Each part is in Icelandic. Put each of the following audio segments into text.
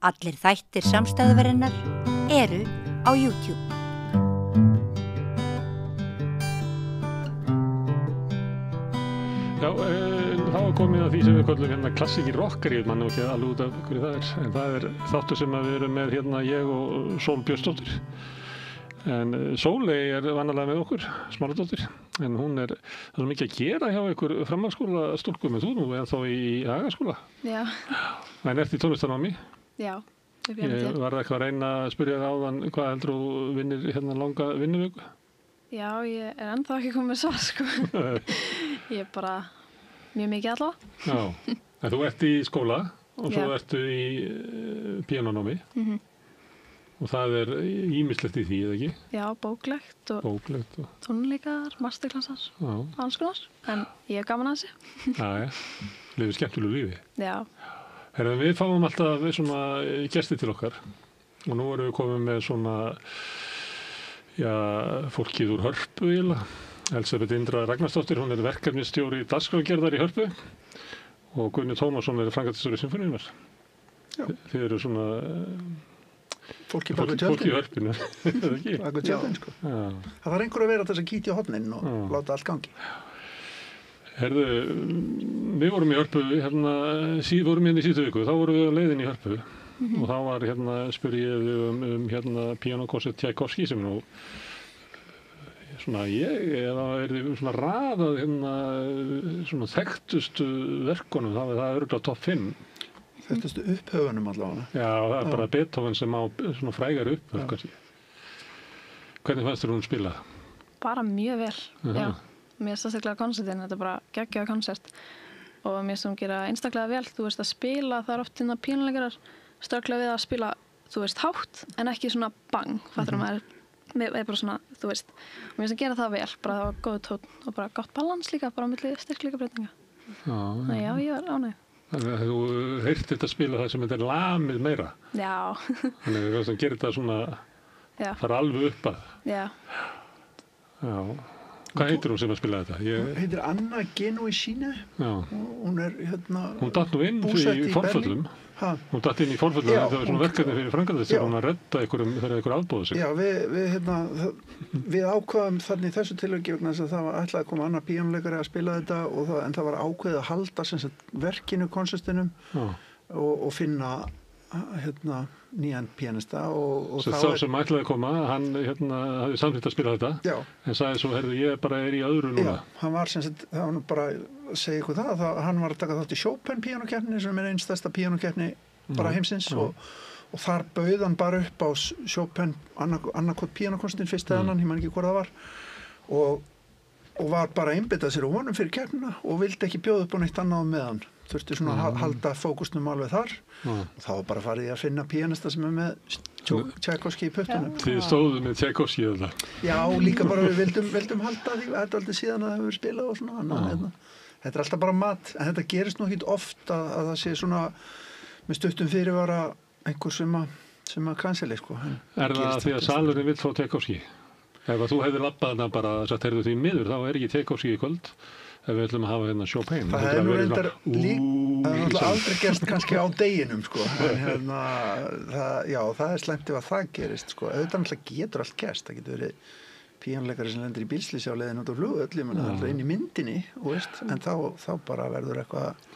Allir þættir samstæðuverinnar eru á YouTube. Já, þá er komið að því sem við köllum hérna klassíki rockari, mann og ekki alveg út af hverju það er, en það er þáttur sem við erum með hérna ég og Sól Björnsdóttir. En Sóley er vanalega með okkur, Smáradóttir, en það er svo mikið að gera hjá ykkur framhaldsskóla stúlkum, en þú nú er þá í Hagaskóla. Já. En ert í tónlistarnámi? Já, Var það eitthvað að reyna að spyrja þig áðan hvað heldur þú vinnir hérna langa vinnuviku? Já, ég er ennþá ekki komið svar, sko. Ég er bara mjög mikið allavega. Já, en þú ert í skóla og svo ertu í píanónámi. Og það er ýmislegt í því, eða ekki? Já, bóklegt og tónleikar, masterklassar, alls konar. En ég hef gaman að þessu. Já, lifið skemmtilegu lífi. Já. Herra, við fáum alltaf svona gesti til okkar og nú erum við komið með svona, fólkið úr Hörpu eiginlega. Elsabet Indra Ragnarsdóttir, hún er verkefnisstjóri dagskrárgerðar í Hörpu og Guðni Tómasson er framkvæmdastjóri Sinfóníunnar. Þið eru svona fólki bak við tjöldin. Fólki í Hörpunni, eða ekki? Bak við tjöldin, sko. Það þarf einhver að vera þess að kíkja á hornin og láta allt gangi. Herðu, við vorum í Hörpu, vorum hérna í síðustu viku, þá vorum við á leiðinni í Hörpu og þá var spurði ég píanókonsert Tchaikovsky sem nú svona eða er þið svona raðað svona þekktustu verkunum, það er örugglega topp 5. Þekktustu upphöfunum allavega. Já, það er bara Beethoven sem á svona frægar upphöf kannski. Hvernig fannst þér hún spila? Bara mjög vel, já. Mér sérstaklega konsertin, þetta er bara geggjaður konsert og mér sem gera einstaklega vel, þú veist að spila, það er oft hérna píanóleikarar stökklega við að spila, þú veist, hátt en ekki svona bang, fattur maður er bara svona, þú veist og mér sem gera það vel, bara það var góð tónn og bara gott balans líka, bara á milli styrkleika breytinga. Já, ég var ánægð. Þannig að þú heyrt þetta spila það sem þetta er lamið meira. Já. Þannig að þú gerir þetta svona fara alveg upp að. Já. Já. Hvað heitir hún sem að spila þetta? Hún heitir Anna Genuisine. Já. Hún er hún datt nú inn í forföllum. Hún datt inn í forföllum. Það var svona verkefni fyrir framkvæmdastjóra að redda þegar einhver afbóðu sig. Já, við ákvaðum þannig í þessu tilviki vegna þess að það var ætlað að koma annar píanóleikari að spila þetta en það var ákveðið að halda sem sagt verkinu, konsertinum og finna nýjan píanista og sá sem ætlaði að koma, hann hafði samþykkt að spila þetta en sagði svo, ég bara er í öðru núna. Já, hann var sem sagt, það var bara að segja ykkur hann var að taka þátt í Chopin píanókeppni sem er einn stærsta píanókeppni bara heimsins og þar bauð hann bara upp á Chopin annarkot píanókonstin fyrst eða annan, ég man ekki hvað það var og var bara að einbeita sér á honum fyrir keppnina og vildi ekki bjóða upp á neitt annað með hann. Þurfti svona að halda fókusnum alveg þar og þá var bara farið að finna píanista sem er með Tchaikovsky í puttunum. Þið stóðu með Tchaikovsky eða? Já, líka bara við vildum halda því, þetta er aldrei síðan að það hefur spilað og svona þetta er alltaf bara mat, en þetta gerist nú ekki oft að það sé svona með stuttum fyrirvara einhver sem að canceli, sko. Er það því að salurinn vill fá Tchaikovsky? Ef að þú hefði labbað hana bara að sagt, heyrðu því miður, þá er ekki Tchaikovsky í kvöld ef við ætlum að hafa Chopin. Það er nú reyndar náttúrulega aldrei gerst kannski á deginum, sko. En það er slæmt ef að það gerist, sko. Auðvitað náttúrulega getur allt gerst. Það getur verið píanóleikari sem lendir í bílslysi á leiðinni út á flugvöll, það er inn í myndinni, en þá bara verður eitthvað,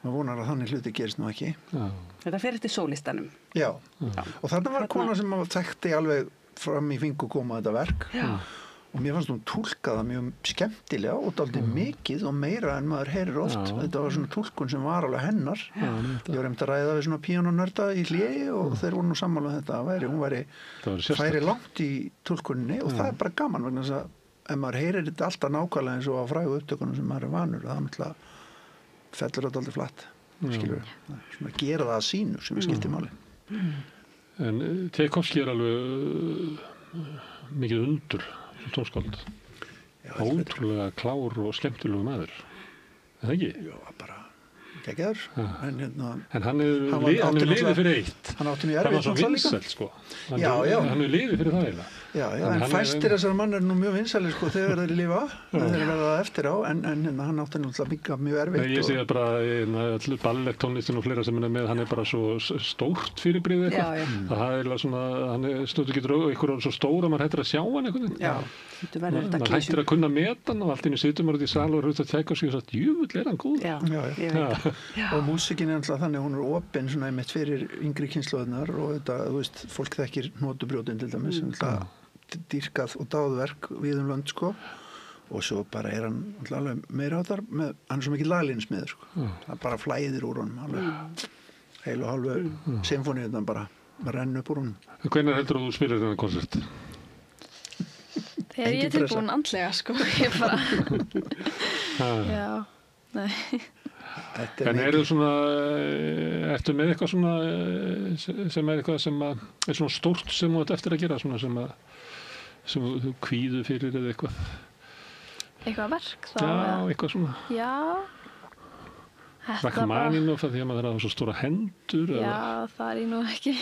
maður vonar að þannig hluti gerist nú ekki. Þetta fer eftir sólistanum. Já. Og þarna var kona sem þekkti alveg fram í fingur koma þetta verk. Og mér fannst hún túlkaða mjög skemmtilega og dálítið mikið og meira en maður heyrir oft. Þetta var svona túlkun sem var alveg hennar. Ég var að ræða við svona píanónörda í hléi og þeir voru nú sammála um þetta. Hún færi langt í túlkuninni og það er bara gaman vegna þess að ef maður heyrir þetta alltaf nákvæmlega eins og á frægu upptökunum sem maður er vanur, það náttúrulega fellur þetta dálítið flatt. Skilur svona gera það að sínu sem skiptir máli. En Tchaikovsky er alveg mikið undur tónskáld. Ótrúlega klár og skemmtilegu maður. Er það ekki? Já, bara geggjaður. En hann er liðið fyrir eitt. Hann átti mjög Það var erfitt svo náttúrulega líka. vinsæll, sko. Já. Hann er liðið fyrir það eiginlega. Já, en fæstir þessar mann nú mjög vinsælir sko þegar þeir lifa, þeir verða eftir á, en hann átti náttúrulega líka mjög erfitt. Ég sé bara öll balletttónlistin og fleira sem hann er með, hann er bara svo stórt fyrirbrigði eitthvað. Það er svona, hann er stundu getur ykkur svo stór að maður hættir að sjá hann eitthvað. Já, þetta verður þetta maður hættir að kunna meta hann og allt inni situr maður út í sal og hlusta Tchaikovsky og sagt, jöfull er hann góð. Já, ég veit það. Og músíkin er náttúrulega þannig, hún er opin svona einmitt fyrir yngri kynslóðnar og þetta, þú veist, fólk þekkir notubrjótin til dæmis, dýrkað og dáðverk við lönd sko og svo bara er hann alveg meira á þar með, hann er svo mikið laglinsmiður sko, það bara flæðir úr honum alveg, heil og halvu symfóníu þetta bara renn upp úr honum. Hvenær heldur þú spilar þennan konsert? Þegar ég er tilbúin andlega sko, ég bara já, nei En eru svona, ertu með eitthvað svona sem er eitthvað sem er svona stórt sem þú ert eftir að gera svona sem þú kvíðu fyrir eða eitthvað? Eitthvað verk þá? Já, eitthvað svona. Já. Rachmaninoff því að maður hafa svo stóra hendur. Já, það er ég nú ekki.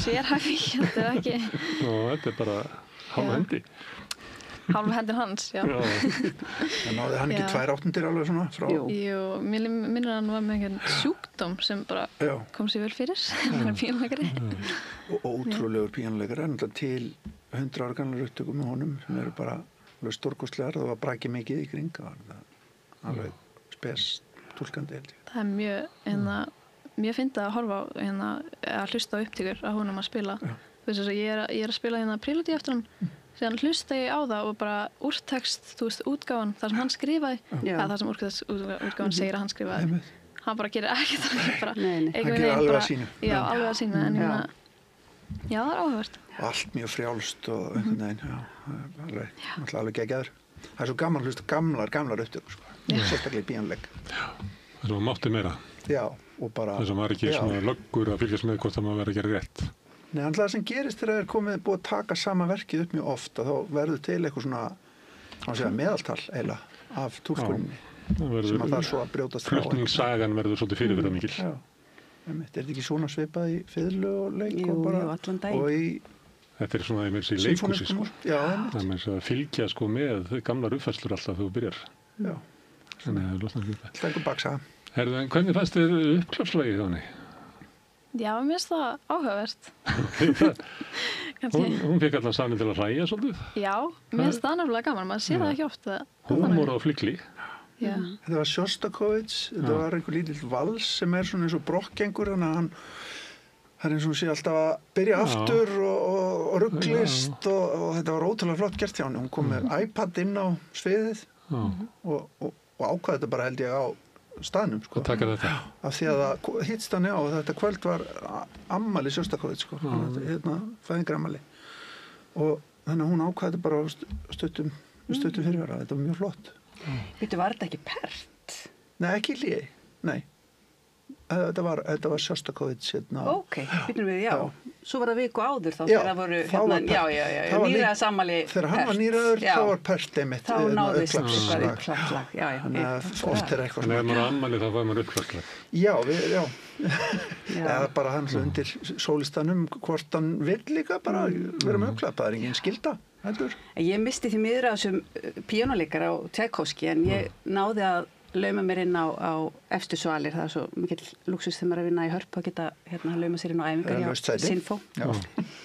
Sérhæfi, þetta er ekki. Nó, þetta er bara hálfa hendi. Hálfa hendin hans, já. En náði hann ekki 2/8 alveg svona frá? Jú, mér minnir hann var með einhvern sjúkdóm sem bara kom sér vel fyrir, hann var píanleikari. Og ótrúlegur píanleikari, hann er til 100 ára gamlar upptökum með honum sem eru bara stórkostlegar, það var brakið mikið í kring, það var alveg spes túlkandi held ég. Það er mjög fyndið að horfa á að hlusta á upptökur að honum að spila. Þú veist þess að ég er að spila Prelude eftir hann, síðan hlusta ég á það og bara úrtekst, þú veist, útgáfan, það sem hann skrifaði, eða það sem útgáfan segir að hann skrifaði. Hann bara gerir ekkert þannig, bara hann gerir alveg að sínu. Já, alveg að sínu, en já, það er áhugavert. Og allt mjög frjálst og einhvern veginn, alveg geggjaður. Það er svo gaman að hlusta gamlar upptökur, sko, sérstaklega í píanleik. Það sem mátti meira. Já, og bara... Það sem var ekki svona löggur að fylgjast með hvort það maður verið að gera rétt. Nei, en það sem gerist þegar það er búið að taka sama verkið upp mjög ofta, þá verður til eitthvað svona, meðaltal eiginlega af túlkuninni, sem að það er svo að brjótast frá. Flutningssagan verður svolítið fyrirferðarmikil. Já, er þetta ekki svona svipað í fiðlu og leik og bara... Jú, allan daginn. Og í... Þetta er svona í leikhúsi, sko. Já, það er að fylgja, sko, með gamlar uppfærslur alltaf þegar þú byrjar. Já. Þannig að það er losnað hluta. Það er einhver baksaga. Herðu, en hvernig fannst þér uppklapslagið þannig? Já, mér finnst það áhugavert. Hún fekk allan salinn til að hlæja svolítið. Já, mér finnst það nefnilega gaman, maður sér það ekki oft. Húmor og flikli. Þetta var Sjostakovits, þetta var einhver lítill vals sem er svona eins og brokkgengur, þannig að það er eins og hún sé alltaf að byrja aftur og rugglist og þetta var ótrúlega flott gert hjá henni. Hún kom með iPad inn á sviðið og ákvaði þetta bara held ég á staðnum, sko. Taka þetta. Af því að það hittst hann og þetta kvöld var ammali Sjostakovits, sko. Fæðingarafmæli. Og þannig að hún ákvaði þetta bara stuttum fyrirvara. Þetta var mjög flott. Býttu, var þetta ekki pert? Nei, ekki hlýi. Nei. Þetta var Sjostakovits Ok, býtum við, já. Svo var það viku áður þá þegar það voru nýraða sammæli pert. Þegar hann var nýraður, þá var pert einmitt þá náðist eitthvað uppklapslag. Oft er eitthvað svona. En ef maður ammæli þá var maður uppklapslag. Já. Eða bara hann undir sólistanum hvort hann vill líka bara vera með uppklap. Það er engin skylda. Ég misti því miður af þessum píanóleikara á Tchaikovsky en ég náði að lauma mér inn á efstu svalir, það er svo mikill lúksus þegar maður að vinna í Hörpu að geta lauma sér inn á æfingar hjá Sinfó og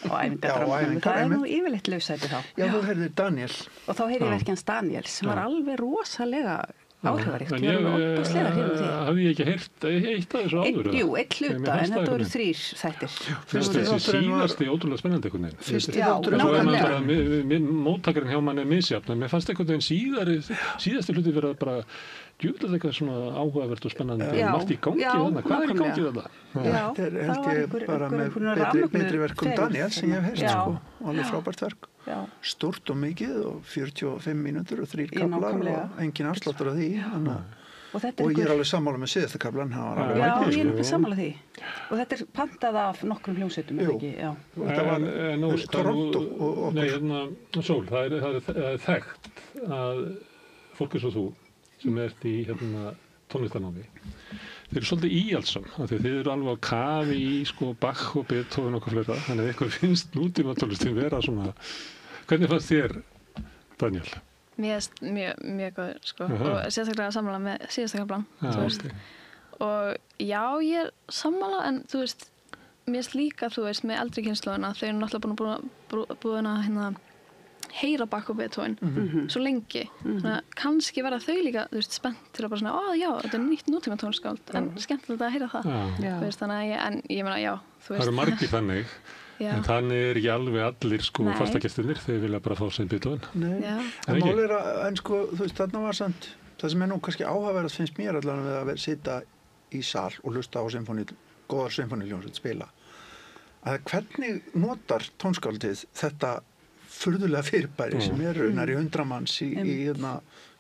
æfingar. Það er nú yfirleitt lausæti þá. Já, þú heyrðir Daniel. Og þá heyrði ég verkið hans Daniel sem var alveg rosalega áhrifaríkt. Ég var opaslega hrifin af því. Hafði ég ekki heyrt eitt af þessu áður? Jú, eitt hluta, en þetta voru 3 þættir. Fyrst þessi síðasti ótrúlega spennandi einhvern veginn. Fyrsti þátturinn. Móttakarinn hjá manni er misjafn, en mér fannst einhvern veginn síðasti hluti verið bara djúvilegt eitthvað svona áhugavert og spennandi og margt í gangi þarna. Hvað er í gangi þarna? Þetta er held ég bara með betri verkum Daniel sem ég hef heyrt, sko. Alveg frábært verk. Stórt og mikið og 45 mínútur og 3 kaflar og engin afsláttur af því. Og ég er alveg sammála með síðasta kaflan. Já, ég er alveg sammála því. Og þetta er pantað af nokkrum hljómsveitum, eða ekki? Þetta var Toronto og Nei, Sól, það er þekkt að fólk eins og þú sem ert í tónlistarnámi þeir eru svolítið íhaldsam, af því þeir eru alveg á kafi í sko Bach og Beethoven og eitthvað fleira, þannig að eitthvað finnst nútímatónlistin vera svona. Hvernig fannst þér, Daniel? Mér finnst mjög góður, sko, og sérstaklega sammála með síðasta kaflan, þú veist. Og já, ég er sammála, en þú veist, mér finnst líka, þú veist, með eldri kynslóðina, þau eru náttúrulega búin að hérna, heyra Bach og Beethoven svo lengi. Svona, kannski verða þau líka, þú veist, spennt til að bara svona, já, þetta er nýtt nútíma tónskáld, en skemmtilegt að heyra það. Þú veist, þannig að ég meina, já, þú veist. Það eru margir þannig, en þannig er ekki alveg allir, sko, fastagestirnir, þeir vilja bara fá sem Beethoven. Nei, en mál er að, en sko, þú veist, þarna var samt, það sem er nú kannski áhugaverðast finnst mér allan við að sitja í sal og hlusta á góðar symfóníuljónsveit spila, að hvernig notar tónskáldið þetta furðulega fyrirbæri sem eru nær í 100 manns í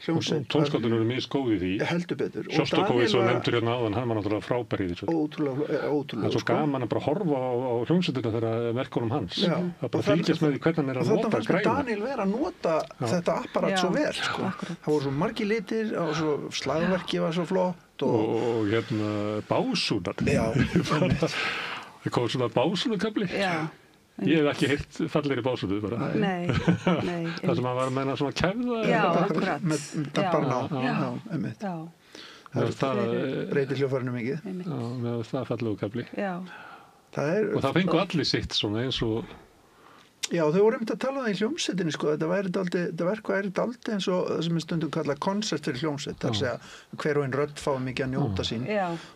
hljómsveit. Tónskáldin eru misgóð í því. Heldur betur. Sjóstakói svo nefndur hérna áðan, hann var náttúrulega frábær í þessu. Ótrúlega. Það er svo gaman að bara horfa á hljómsveitina þegar verkunum hans. Það bara fylgjast með því hvernig hann er að nota græna. Og þetta fannst Daniel vera að nota þetta apparat svo vel. Sko. Það voru svo margir litir, og svo slagverki var svo flott. Og hérna básúnar. Já. Það kom svona básúnukabli. Já. Ég hef ekki heyrt fallegri básúnu bara. Nei. Það sem að var að menna svona kæfða. Já, akkurat. Með dabbarná. Já, einmitt. Það breytir hljóðfærinu mikið. Já, með það fallegu kabli. Já. Og það fengu allir sitt svona eins og... Já, þau voru að tala um það í hljómsveitinni, sko. Þetta verk væri dálítið eins og það sem er stundum kallað konsert fyrir hljómsveit. Það er að segja hver og einn rödd fái mikið að njóta sín.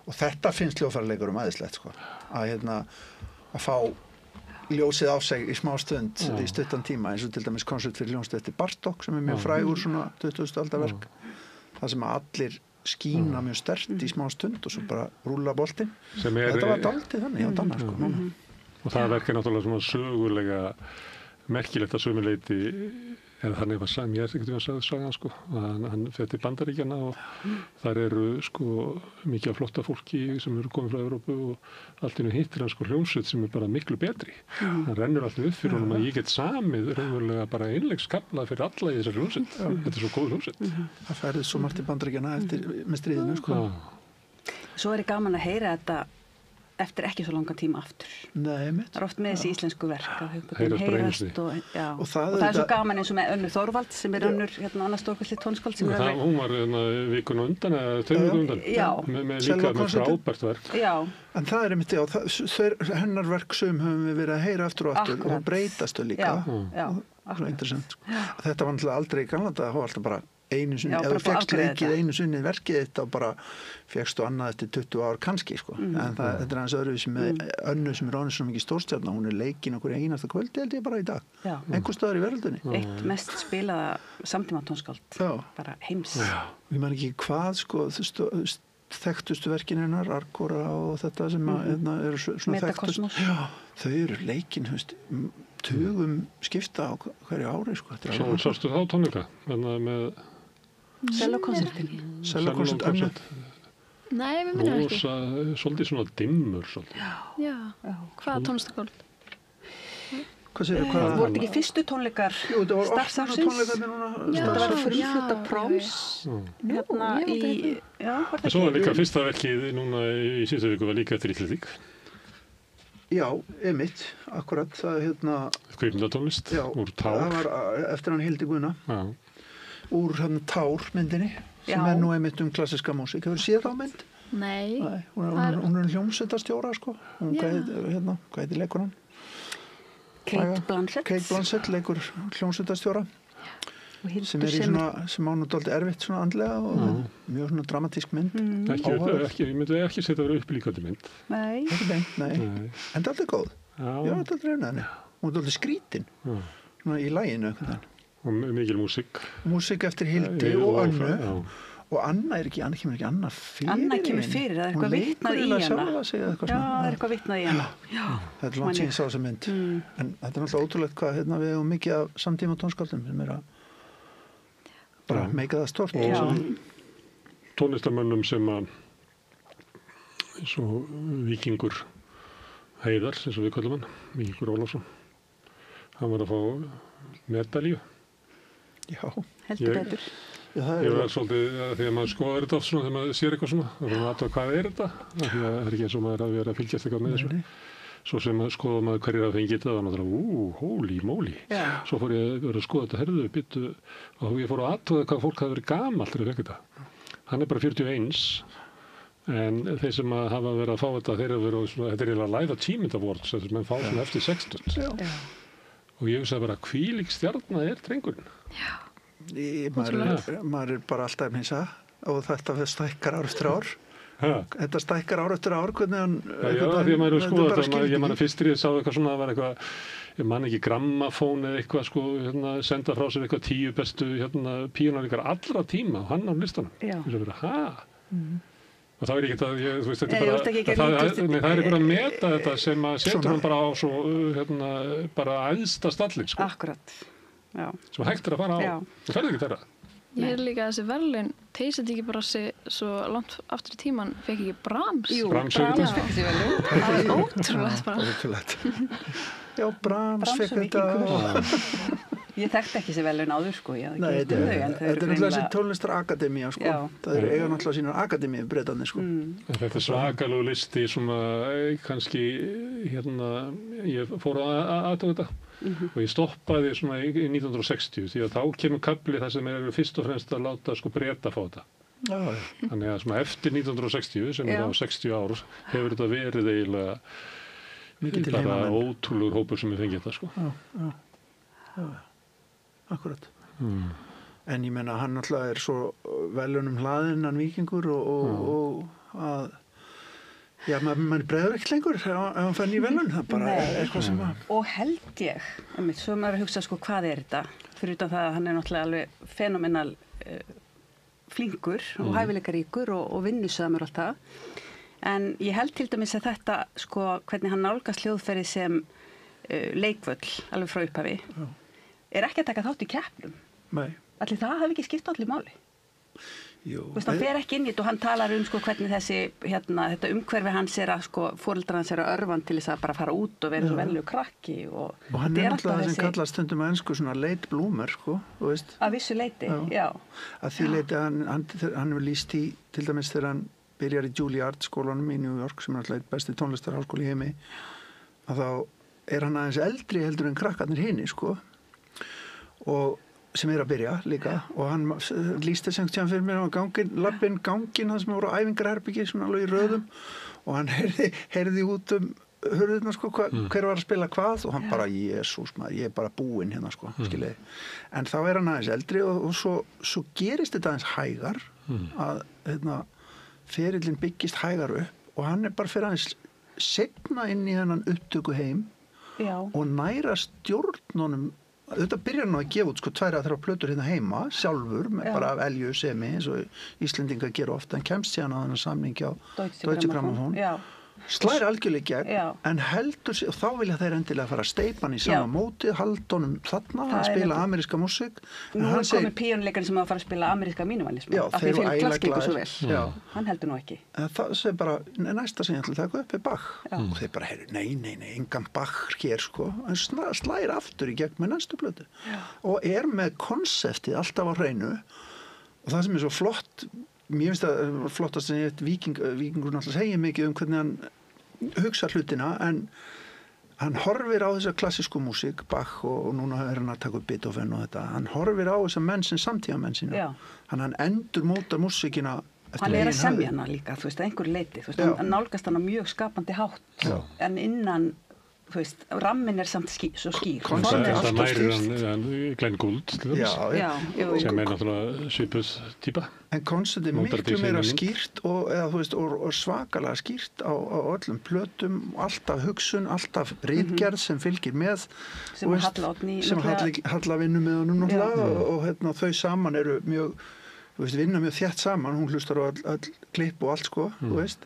Og þetta finnst hljóðfæraleikurum æðislegt, sko. Að fá ljósið á sig í smá stund í stuttan tíma, eins og til dæmis konsert fyrir hljómsveit eftir Bartók sem er mjög frægur svona 20. aldar verk. Það sem allir skína mjög sterkt í smá stund og svo bara rúlla boltinn. Þetta var dálítið þannig á Danmörk, sko, núna. Og það verk náttúrulega svona sögulega merkilegt að sömu leyti, eða þannig var mér ekkert að sagða, sko, að hann fer til Bandaríkjanna og þar eru, sko, mikið af flotta fólki sem eru komið frá Evrópu og allt innu hittir hann, sko, hljómsveit sem er bara miklu betri. Það rennur alltaf upp fyrir honum að ég get samið raunverulega bara einleikskafla fyrir alla í þessari hljómsveit. Þetta er svo góð hljómsveit. Það færðist svo margt til Bandaríkjanna með stríðinu, sko. Svo er gaman að heyra þetta eftir ekki svo langan tíma aftur. Nei, mitt. Það er oft með þessi íslensku verk að heyrast og það er svo gaman eins og með Önnu Þorvald sem er önnur annars stórkvæsli tónskáld sem er alveg... Hún var vikuna undan eða 2 vikur undan. Já. Með líka með frábært verk. Já. En það er einmitt, hennar verk höfum við verið að heyra aftur og aftur og það breytast þau líka. Já. Það er interessant. Þetta var náttúrulega aldrei í gamla daga, það var alltaf bara einu sinni, ef þú fékkst leikið einu sinni verkið þitt og bara fékkst þú annað eftir 20 ár kannski, sko. En þetta er aðeins öðruvísi með Önnu sem er orðin svo mikið stórstjarna, hún er leikin okkur einasta kvöldi held ég bara í dag. Einhvers staðar í veröldinni. Eitt mest spilaða samtíma tónskáld, bara heims. Ég man ekki hvað, sko, þekktustu verkin hennar, Argóra og þetta sem eru svona þekktust. Þau eru leikin, tugum skipta á hverju ári, sko. Svo sástu þá tónleika, með Sellókonsertin. Sellókonsert Önnu. Nei, við minnum ekki. Svolítið svona dimmur, svolítið. Já. Hvaða tónlistakvöld? Hvað segir þú? Voru þetta ekki fyrstu tónleikar starfsafsins? Þetta var frumflutt af Proms. Hérna í... En svo var líka fyrsta verkið núna í síðustu viku var líka eftir Íslending. Já, einmitt, akkurat. Það Kvikmyndatónlist úr Tár. Það var eftir hann Hildi Guðna. Já. Úr Tár myndinni sem er nú einmitt klassiska músík. Hefur séð þá mynd? Nei. Hún er hljómsveitarstjóra, sko. Hvað heitir leikunan? Kate Blanchett. Kate Blanchett leikur hljómsveitarstjóra sem er í svona, sem á nú dálítið erfitt svona andlega og mjög svona dramatísk mynd. Ég myndi ekki setja að vera upplíkandi mynd. Nei. Ekki beint, nei. En dálítið góð. Já, dálítið reyna henni. Hún er dálítið skrítin. Svona í laginu einhvern veginn. Og mikil músík. Músík eftir Hildi og Önnu. Og Anna kemur ekki Anna fyrir. Anna kemur fyrir, það er eitthvað vitnað í hana. Já, það er eitthvað vitnað í hana. Þetta er langt síðan sá þessa mynd. En þetta er náttúrulega ótrúlegt hvað við hefum mikið af samtíma tónskáldum sem er að bara meika það stort. Tónlistarmönnum sem að eins og Víkingur Heiðar, eins og við kallum hann, Víkingur Ólafsson. Hann var að fá medalíu. Já. Heldur betur. Já, það Ég er var svolítið, því að maður skoðar þetta oft svona þegar maður sér eitthvað svona, þá er maður aðtöða hvað er þetta? Af því að það er ekki eins og maður að vera að fylgjast eitthvað með þessu. Svo sem skoða maður hverjir að fengið þetta, þá var náttúrulega, holy moly. Já. Svo fór ég að vera að skoða þetta, herðu, byttu, og ég fór að aðtöða hvað fólk hafi verið gamalt þegar ég fekk þetta. Hann er bara 41, en þeir sem að hafa verið að fá þetta, þeir eru verið svona, þetta er eiginlega Live Achievement Awards, þess að menn fá svona eftir 60. Já. Og ég hugsaði bara, hvílík stjarna er drengurinn? maður er bara alltaf hinsa og þetta stækkar ár eftir ár. Ha? Þetta stækkar ár eftir ár, hvernig hann... Já, því að maður er skoða þetta, ég man að fyrst ég sá eitthvað svona, það var eitthvað, ég man ekki grammafón eða eitthvað sko, senda frá sér eitthvað 10 bestu píanóleikara allra tíma og hann á listanum. Já. Þess að vera, Og það er ekki þetta, þú veist, þetta Nei, er þú ert ekki bara, að gera það er bara að meta þetta sem að setur hann bara á svo, bara æðsta stallin, sko, Akkurat, já. sem hægt er að fara á. Já. Það ferði ekki þeirra. Ég er líka að þessi verðlaun, teysið ekki bara sig svo langt aftur í tíman, fekk ekki Brahms. Jú, Brahms Brahms fekk þessi verðlaun. Það var ótrúlegt bara. Ótrúlegt. Já, Brahms Brahms fekk og þetta. Ég þekkti ekki þessi verðlaun áður, sko. Nei, þetta er náttúrulega þessi tónlistarakademía, sko. Já. Það eru eiga náttúrulega sínar akademíu Bretarnir, sko. Þetta er svakalegu listi sem að kannski, ég fór að aðtöða þetta og ég stoppaði svona í 1960 því að þá kemur kafli þar sem eru fyrst og fremst að láta sko Breta fá þetta. Já, Þannig að svona eftir 1960 sem er á 60 ár hefur þetta verið eiginlega Mikið til bara heimamenn. ótrúlegur hópur sem við fengið þetta sko. já, akkurat. En ég menna, hann náttúrulega er svo velunum hlaðinn, hann Víkingur og að já, maður bregður ekkert lengur ef hann fær ný velun, það bara er eitthvað sem að... Og held ég, svo maður að hugsa sko hvað er þetta, fyrir utan það að hann er náttúrulega alveg fenomenal flinkur og hæfileikaríkur og vinnusamur og allt það. En ég held til dæmis að þetta, sko, hvernig hann nálgast hljóðfæri sem leikvöll, alveg frá upphafi, er ekki að taka þátt í keppnum. Nei, Allir það hafi ekki skipt allir máli. jú. Þú veist, hann fer ekki inn í þetta og hann talar sko hvernig þessi, þetta umhverfi hans er að, sko, foreldrar hans er að örvan til þess að bara fara út og vera svo velju krakki og Og hann þetta er alltaf náttúrulega það sem kallast stundum á ensku svona late bloomer, sko, þú veist. Að vissu leyti, já. Að því leiti hann hefur lýst í, til dæmis þegar hann byrjar í Juilliard skólanum í New York, sem er alltaf besti tónlistarháskóli í heimi, að þá er hann aðeins eldri heldur en krakkarnir hinni, sko. Og sem er að byrja líka og hann lýsti sem fyrir mér á gangin það sem voru æfingarherbyggi svona alveg í röðum og hann heyrði út hurðina sko hver var að spila hvað og hann bara, Jesús maður, ég er bara búinn hérna sko, skiljiði. En þá er hann aðeins eldri og svo gerist þetta aðeins hægar að ferillin byggist hægar upp og hann er bara fyrir aðeins seinna inn í hennan upptöku heim og næra stjórnunum. Þetta byrjar nú að gefa út sko 2-3 plötur hérna heima sjálfur með bara af Elju Semi eins og Íslendingar gera ofta en kemst síðan á þennan samning hjá Deutsche Grammophon slæri algjörlega gegn en heldur sig og þá vilja þeir endilega fara að steypa hann í sama móti halda honum þarna að spila ameríska músík. Nú er komið píónuleikari sem að fara að spila ameríska minimalisma af því fyrir klassíku svo vel. Hann heldur nú ekki. Það sé bara næsta sem ég ætla að taka upp er Bach og þeir bara heyri, nei, engan Bach hér sko, en slæri aftur í gegn með næstu plötu og er með konseptið alltaf á hreinu og það sem er svo flott mér finnst það flottast sem ég Víkingur náttúrulega segir mikið hvernig hann hugsa hlutina en hann horfir á þessa klassísku músík Bach og núna er hann að taka upp Beethoven og þetta, hann horfir á þessa menn sem samtíða menn sína, hann endur mótar músíkina hann er að semja hana líka, þú veist, að einhverju leiti þú veist, hann nálgast hana mjög skapandi hátt en innan þú veist, rammin er samt svo skýr Það nærir hann Glenn Gould sem er náttúrulega svipuð típa en konceptið miklu meira skýrt og svakalega skýrt á öllum plötum alltaf hugsun, alltaf ritgerð sem fylgir með sem Halla vinnur með honum og þau saman eru mjög vinna mjög þétt saman, hún hlustar á öll klipp og allt sko, þú veist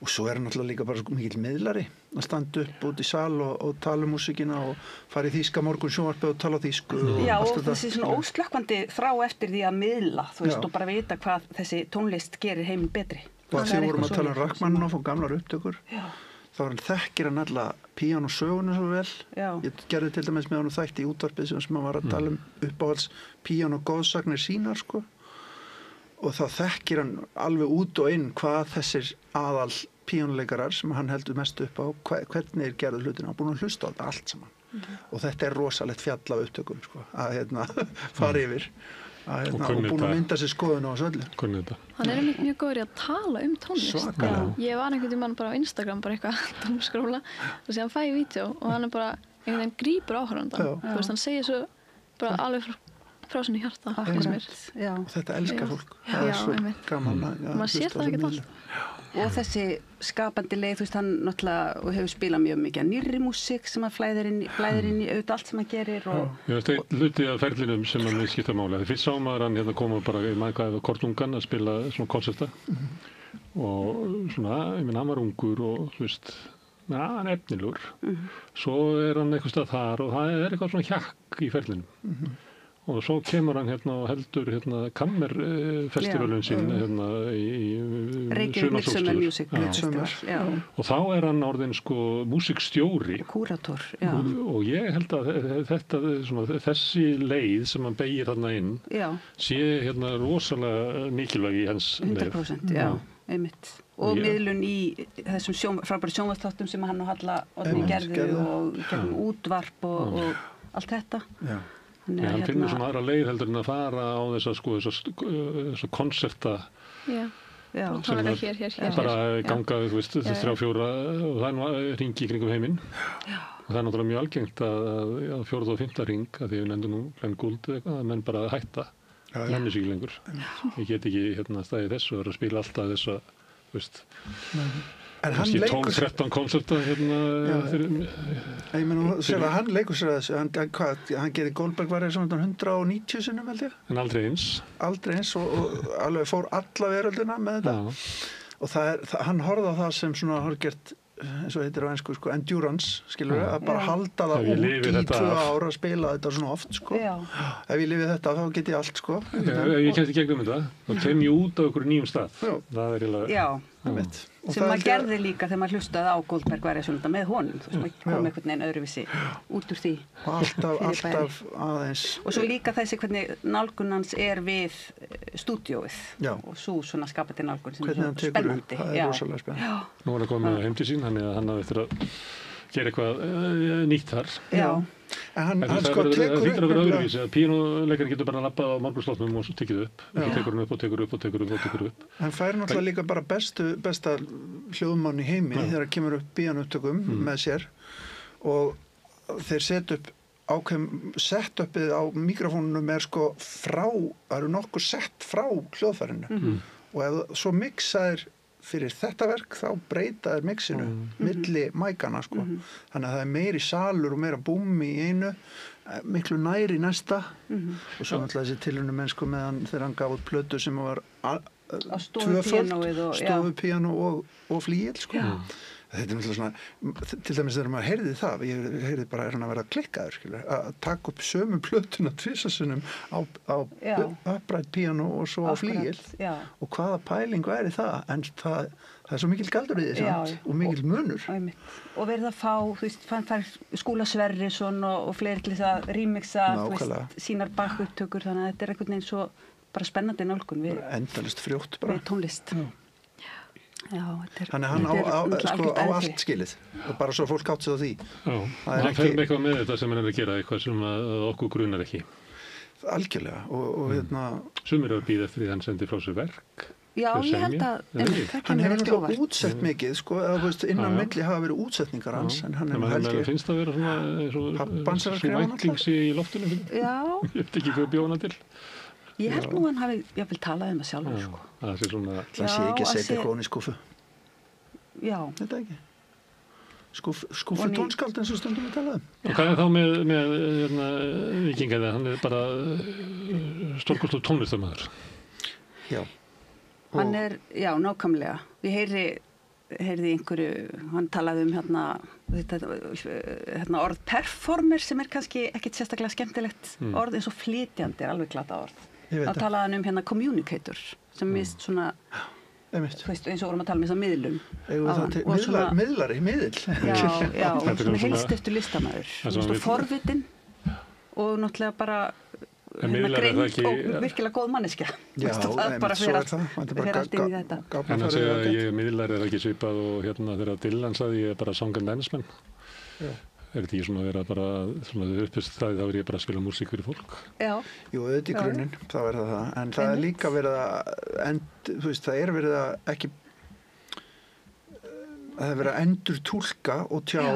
og svo er hann náttúrulega líka bara mikill miðlari að standa upp út í sal og tala músíkina og fara í þýska morgun sjónvarpið og tala þýsku og þessi svona óslökkvandi þrá eftir því að miðla þú veist og bara vita hvað þessi tónlist gerir heiminn betri og þegar við vorum að tala Rachmaninoff og gamlar upptökur þá þekkir hann alla píanósöguna svo vel ég gerði til dæmis með hann þætti í útvarpið sem hann var að tala uppáhalds píanógoðsagnir sínar sko og þá þekkir hann alveg út og inn hvað þessir aðal píónuleikarar sem hann heldur mest upp á, hvernig er gerðu hlutina, hann búin að hlusta á þetta allt saman og þetta er rosalegt fjall af upptökum sko, að fara yfir og búin að mynda sér skoðun á þessu öllu. Hann er mjög góður í að tala tónlist. Svakalega. Ég var einhvern tímann bara á Instagram bara eitthvað tónskróla og síðan fæ ég vídeo og hann er bara einhvern veginn grípur áhorfandann. Þú veist, hann segir svo bara alveg frá sinni hjarta. Og þetta elskar fólk. Það er svo gaman að maður sér það ekkert allt. Og þessi skapandi leið, þú veist, hann náttúrulega hefur spilað mjög mikið að nýrri músík sem hann flæðir inn í auðvitað allt sem hann gerir. Já, þetta er hluti af ferlinum sem hann skipta máli. Fyrst sá maður hann koma bara í maður Kortungan að spila svona konserta og svona, ég minn, hann var ungur og þú veist, hann er efnilegur. Svo er hann eitthvað stað þar og það er eitthvað svona hjakk í ferlinum. Og svo kemur hann og heldur Kammerfestivalun sín í Reykjavík Summer Music Festival. Og þá er hann orðinn sko músikstjóri. Kúrator, og ég held að þessi leið sem hann beygir þarna inn sé rosalega mikilvæg í hans leið. 100%, já, einmitt. Og miðlun í þessum frábæri sjónvarpsþáttum sem hann og Halla Oddný gerðu og gerðum útvarp og allt þetta. Já. Hann finnur svona aðra leið heldur en að fara á þessa konserta bara ganga, þú veist, 3-4 og það er hringi í kringum heiminn og það er náttúrulega mjög algengt að 4. og 5. hring, að því við nefndum nú Glenn Gould eitthvað, að menn bara hætta nenni sig lengur. Ég get ekki staðið þessu og að spila alltaf þessa, þú veist, kannski 12-13 konserta ég meina, hann leikur sér að þessu hann gerir Goldberg var svona 190 sinnum held ég en aldrei eins og alveg fór alla veröldina með þetta og hann horfði á það sem svona hálfgert eins og heitir á ensku sko, endurance, skilur við, að bara halda það út í 2 ára að spila þetta svona oft sko. Ef ég lifi þetta þá get ég allt sko. Ef ég kemst í gegnum þetta þá kem ég út á einhverju nýjum stað. Það er sem maður gerði líka þegar maður hlustaði á Goldberg væri svona með honum, þú veist, maður kom einhvern veginn öðruvísi út úr því. Alltaf aðeins. Og svo líka þessi hvernig nálgunans er við stúdíóið og svo svona skapandi nálgun sem er svo spennandi. Það er rosalega spennandi. Nú er hann komið heim til sín, þannig að hann hafði eftir að gera eitthvað nýtt þar. En hann sko tekur upp það öðruvísi að píanóleikarinn getur bara labbað á Morgunslotnum og tekið upp tekur hann upp og tekur upp hann fær náttúrulega líka bara besta hljóðmann í heimi þegar kemur upp píanóupptökum með sér og þeir set upp ákveðum setupið á mikrofónunum er sko frá, það eru nokkur sett frá hljóðfærinu og ef svo mixaðir fyrir þetta verk þá breyta þér mixinu milli mækana sko. Þannig að það er meiri salur og meira búmi í einu miklu næri næsta og svo náttúrulega þessi tilraunum menn sko meðan þegar hann gaf út plötu sem var stofupíanó og flíil sko. Þetta er náttúrulega svona, til dæmis þegar maður heyrði það, ég heyrði bara hann að vera klikkaður, skilur, að taka upp sömu plötuna 2 sinnum á upright píanó og svo á flíil og hvaða pæling væri það, en það er svo mikil galdur í því og mikil munur. Og verið að fá, þú veist, fann fær Skúla Sverrisson og fleiri til þess að remixa, þú veist, sínar bakupptökur, þannig að þetta er einhvern veginn svo bara spennandi nálgun við endalist frjótt bara. Við tónlist. Þannig hann á allt skilið bara svo fólk átt sig á því hann fer með eitthvað með þetta sem hann er að gera eitthvað sem okkur grunar ekki algjörlega og sumir eru að bíða eftir því hann sendi frá sér verk ég held að hann hefur náttúrulega útsett mikið sko, eða innan milli hafa verið útsetningar hans en hann hefur held ég finnst það að vera svona væntlingsi í loftinu ég veit ekki hvað bjóna til ég held nú hann hafi jafnvel talað það sjálfur sko. Það sé svona það sé ekki að setja eitthvað í skúfu þetta ekki skúfu tónskald eins og stundum við talaðum og hvað er þá með vikingaði hann er bara stórkostlegur tónlistarmaður hann er, nákvæmlega ég heyrði einhverju hann talaði orð performer sem er kannski ekkit sérstaklega skemmtilegt orð eins og flytjandi er alveg glata orð þá talaði hann communicator sem mist svona þú veist, eins og vorum að tala þess að miðlum miðlari svona heilstiftur listamaður forvitin og náttúrulega bara miðlar greind og virkilega góð manneskja. Já, bara svo er það. fyrir allt inn í þetta. En að segja að ég miðlar ekki svipað og þegar Dylan sagði ég bara song and dance man. Þetta ekki svona að vera bara svona uppist það, þá ég bara að spila músík fyrir fólk. Já. Jú, auðvitað í grunninn, þá það. En það er líka verið að, þú veist, það er verið að ekki, það er verið að endur túlka og tjá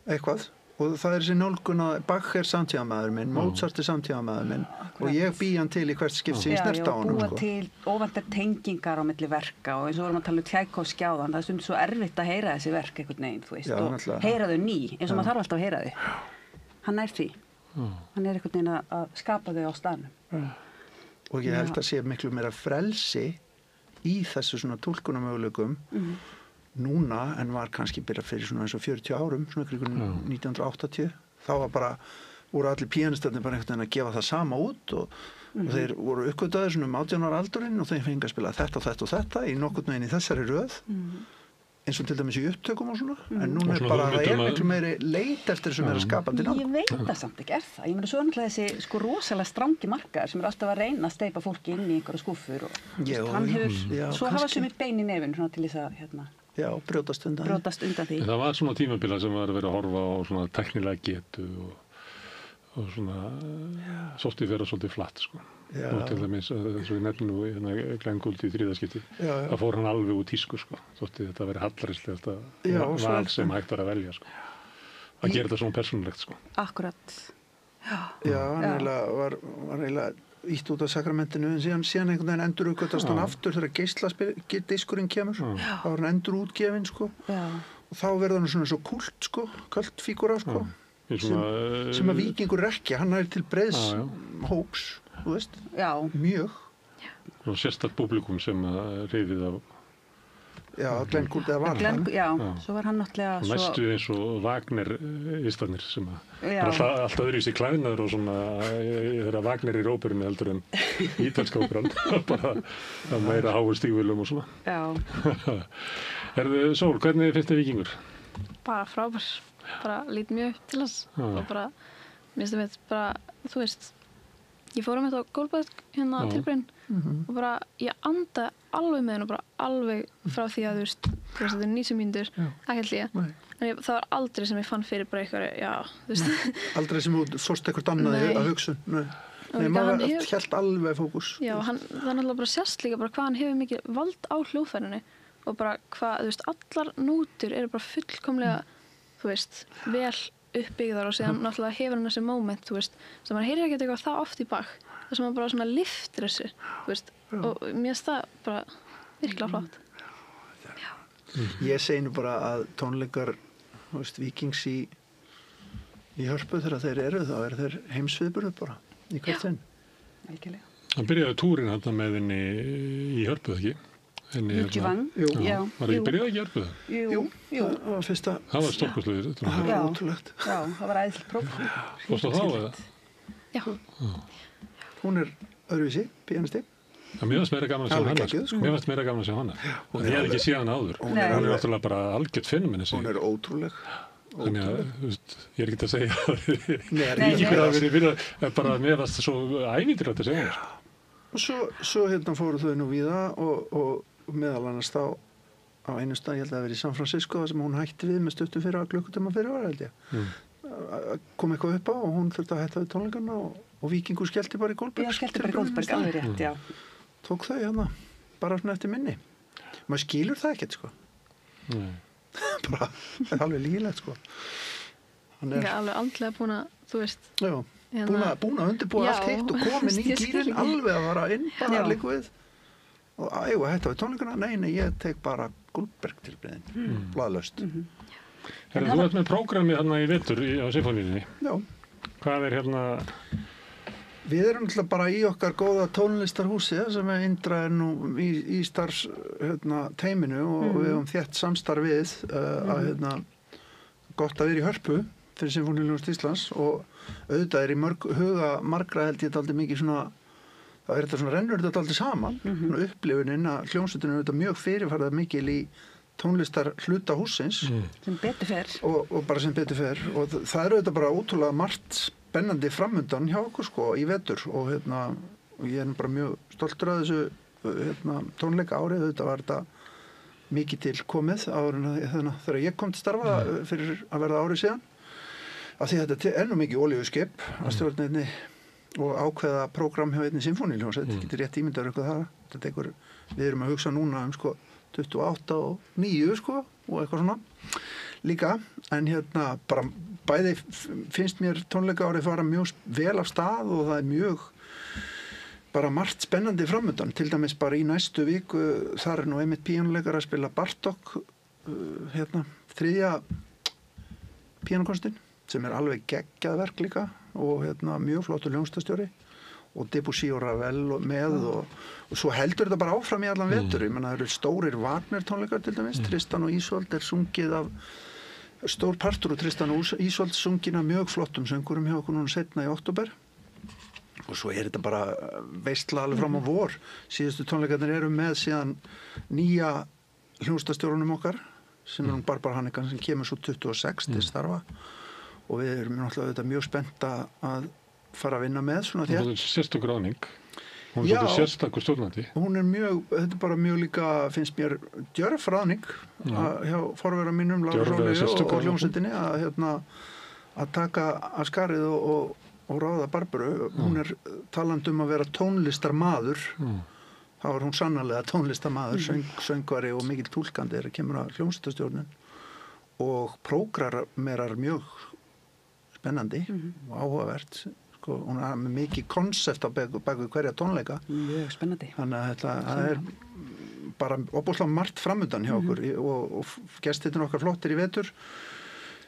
eitthvað. Og það er þessi nálgun að Bach samtíðamaður minn, Mozart samtíðamaður minn og ég bý hann til í hvert skipt sem ég snert á honum. Já, búa til óvæntar tengingar á milli verka og eins og vorum að tala Tchaikovsky áðan, það er stundum svo erfitt að heyra þessi verk einhvern veginn, þú veist, og heyra þau ný, eins og maður þarf alltaf að heyra þau. Hann er því. Hann er einhvern veginn að skapa þau á staðnum. Og ég held að sé miklu meira frelsi í þessu svona túlkunarmöguleikum núna en var kannski byrjað fyrir svona eins og 40 árum, svona ykkur 1980. Þá var bara, voru allir píanistarnir bara einhvern veginn að gefa það sama út og þeir voru uppgötaðir svona 18 ára aldurinn og þeir fengi að spila þetta og þetta og þetta í nokkurn veginn í þessari röð eins og til dæmis í upptökum og svona en núna er bara, það er miklu meiri leit eftir sem er að skapa til Ég veit það samt ekki, það? Ég meina svo náttúrulega þessi sko rosalega strangi markaðar sem er alltaf að reyna að steypa fólki inn í einhverja skúffur og hann hefur, svo hafa sumir bein í nefinn svona til þess að Já, brjótast undan því. Það var svona tímabila sem var að vera að horfa á svona teknilega getu og svona svolítið vera svolítið flatt sko. Nú til dæmis, eins og ég nefni nú Glenn Gould í þriðaskipti, það fór hann alveg úr tísku sko. Þótti þetta að vera hallærislegt val sem hægt var að velja sko. Að gera þetta svona persónulegt sko. Akkurat. Já, hann var eiginlega ítt út af sakramentinu en síðan einhvern veginn endur uppgötast hann aftur þegar geisladiskurinn kemur þá var hann endur útgefinn sko og þá verður hann svona svo kult sko kultfígúra sko sem að víkingur rekja, hann er til breiðs hóps, þú veist mjög og sérstakt publikum sem reyfið af Glenn Gould eða var hann svo var hann náttúrulega næstu eins og Wagner-istarnir sem alltaf öðruvísi klæðnaður og svona þegar Wagner í óperunni heldur en ítalska óperan bara meira háu stígvölum og svona Sól, hvernig finnst þið Víkingur? Bara frábær, bara lít mjög upp til þess og bara, minnst þið mitt bara, þú veist ég fór á gólfbað tilbyrinn og bara ég andaði alveg með henn og bara alveg frá því að þú veist þetta er 90 mínútur, ekki hlýja en það var aldrei sem ég fann fyrir bara eitthvað, þú veist Aldrei sem þú fórst eitthvað annaði að hugsun Nei, maður hélt alveg fókus Já, það er náttúrulega bara sérst líka bara hvað hann hefur mikið vald á hljóðfærinu og bara hvað, þú veist, allar nótur eru bara fullkomlega, þú veist, vel uppbyggðar og síðan náttúrulega hefur hann þessi moment, þú veist, sem hann heyrir ekki eitthvað það oft í Bach, þar sem hann bara svona lyftir þessu, þú veist, og mér finnst það bara virkilega flott. Ég segi nú bara að tónleikar, þú veist, Víkings í Hörpu þegar þeir eru, þá er þeir heimsviðburður bara, í hvert sinn. Algjörlega. Hann byrjaði túrin hann með henni í Hörpu, ekki? Jújivang, var ekki byrjað ekki að Hörpu? Jú, það var fyrsta það var stórkostlegur það var ótrúlegt það var æðislega próf Fórstu þá eða? Já Hún er öðruvísi, píanisti Mér fannst meira gaman að sjá hana en ég hef ekki séð hana áður hún er náttúrulega bara algjört fenomen hún er ótrúleg þannig að ég er ekki að segja Víkingur hafi verið fyrir bara mér fannst svo ævintýrlegt að segja Svo fóru þau nú víða og meðal annars þá á einu stað, ég held að það verið í San Francisco þar sem hún hætti við með stuttum fyrir að klukkutíma fyrir var held ég kom eitthvað upp á og hún þurfti að hætta við tónleikana og Víkingur skellti bara í Goldberg Já, skellti bara í Goldberg, alveg rétt, já Tók þau bara svona eftir minni maður skilur það ekkert sko bara, það er alveg lýgilegt sko Hann er alveg andlega búin að, þú veist Já, búin að undirbúa allt heitt og komin í gýrin alveg að fara inn bara líka við og hætta við tónleikana, nei, ég tek bara Goldberg tilbyrðin, blaðlaust Þú ert með prógrami hérna í vetur á Sinfóníunni Já Hvað er hérna Við erum alltaf bara í okkar góða tónlistarhúsi sem er Indra nú í starfs teiminu og við höfum þétt samstarf við að gott að vera í Hörpu fyrir Sinfóníuljónsveit Íslands og auðvitað er í huga margra held ég dálítið mikið svona það er þetta svona rennur þetta dálítið saman upplifunin að hljómsveitin er auðvitað mjög fyrirfarið mikil í tónlistar hluta hússins sem betur fer og bara sem betur fer og það er auðvitað bara ótrúlega margt spennandi framundan hjá okkur sko í vetur og og ég er bara mjög stoltur af þessu tónleika árið, þetta var þetta mikið til komið þegar ég kom til starfa fyrir að verða árið síðan af því þetta er nú mikið olíuskip að stjórna og ákveða prógram hjá einni symfóníuhljómsveit, getur rétt ímyndar eitthvað það, þetta tekur, við erum að hugsa núna sko 28 og 9 sko og eitthvað svona líka, en bara bæði finnst mér tónleika árið fara mjög vel af stað og það er mjög bara margt spennandi framöndan, til dæmis bara í næstu viku þar er nú einmitt píanóleikar að spila Bartók þriðja píanókonstin sem er alveg geggjað verk líka og mjög flottur hljómsveitarstjóri og Debussy og Ravel með og svo heldur þetta bara áfram í allan vetur, ég menna það eru stórir Wagner tónleikar til dæmis, Tristan og Ísold er sungið af stór partur og Tristan og Ísold sungin af mjög flottum söngurum hjá okkur núna seinna í október og svo er þetta bara veistla alveg fram á vor, síðustu tónleikarnir eru með síðan nýja hljómsveitarstjórunum okkar sem er Barbara Hannigan sem kemur svo 26 til starfa og við erum náttúrulega þetta mjög spennt að fara að vinna með svona þér. Hún er sérstakur ráðning. Hún er svolítið sérstakur stjórnandi. Hún er mjög, þetta er bara mjög líka, finnst mér, djörf ráðning hjá forvera mínum, Lára Sóleyju og hljómsveitinni að taka að skarið og ráða Barbaru. Hún er talandi að vera tónlistarmaður. Þá er hún sannarlega tónlistarmaður, söngvari og mikill túlkandi þegar kemur að hljómsveitarstjórnin og prógramerar mjög spennandi og áhugavert sko, hún er með mikið konsept á baku hverja tónleika mjög spennandi þannig að þetta er bara óbúslega margt framundan hjá okkur og gestirnir okkar flottir í vetur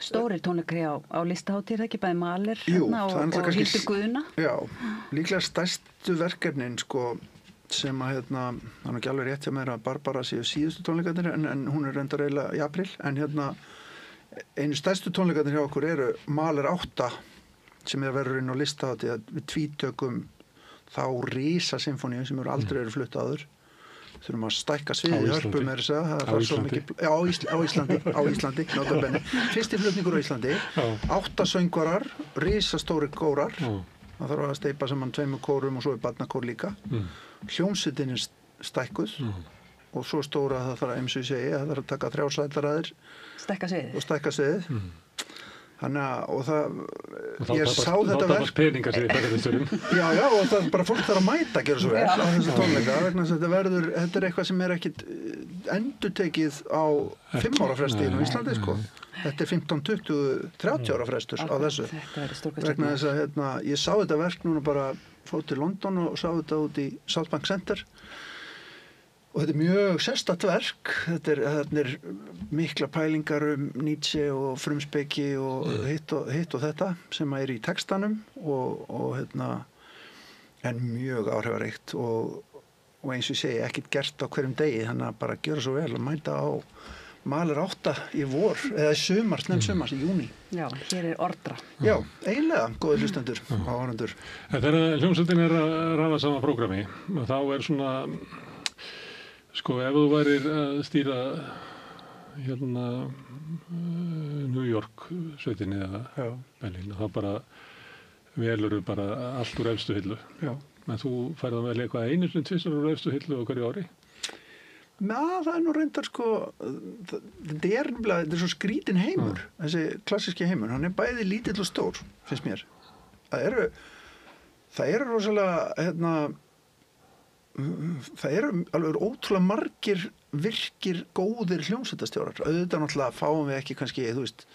stórir tónleikar á listahátíð ekki bæði Mahler og Hildur Guðna já, líklega stærstu verkefnin sko sem að það er ekki alveg rétt hjá mér að Barbara séu síðustu tónleikarnir en hún er reyndar eiginlega í apríl en einu stærstu tónleikarnir hjá okkur eru Mahler 8 sem verður inn á listahátíð að við tvítökum þá risa symfóníu sem eru aldrei eru flutt áður þurfum að stækka sviðið hörpu með þess að það er svo mikið á Íslandi fyrsti flutningur á Íslandi 8 söngvarar, risastóri kórar það þarf að steypa saman 2 kórum og svo er barnakór líka hljómsveitin er stækkuð og svo stóra það þarf að eins og ég segi það þarf að taka 3 sætaraðir stækka sviðið þannig að og það ég sá þetta verk peningar sér í bækastjórum já og það bara fólk þarf að mæta að gera svo vel á þessu tónleika vegna þess að þetta er eitthvað sem er ekkit endurtekið á 5 ára fresti í Íslandi sko þetta er 15, 20, 30 ára frestur á þessu vegna þess að ég sá þetta verk núna bara fór til London og sá þetta út í South Bank Center og þetta er mjög sérstakt verk þetta er mikla pælingar Nietzsche og frumspeki og hitt og þetta sem er í textanum og en mjög áhrifaríkt og eins og ég segi ekkert gert á hverjum degi þannig að bara gera svo vel að mæta á Mahler 8 í vor eða í sumar, snemsumars í júní já, hér er ordra já, eiginlega, góðir hlustendur áhorfendur þegar hljómsveitin er að raða sama prógrami þá er svona sko, ef þú værir að stýra New York sveitinni eða Berlín, þá bara velurðu bara allt úr efstu hillu. Já. En þú færð að velja eitthvað einu sinni tvisvar úr efstu hillu á hverju ári? Það er nú reyndar sko, þetta er svo skrítin heimur, þessi klassíski heimur, hann er bæði lítill og stór, finnst mér. Það eru rosalega, það eru alveg ótrúlega margir virkir góðir hljómsveitarstjórar auðvitað náttúrulega fáum við ekki kannski þú veist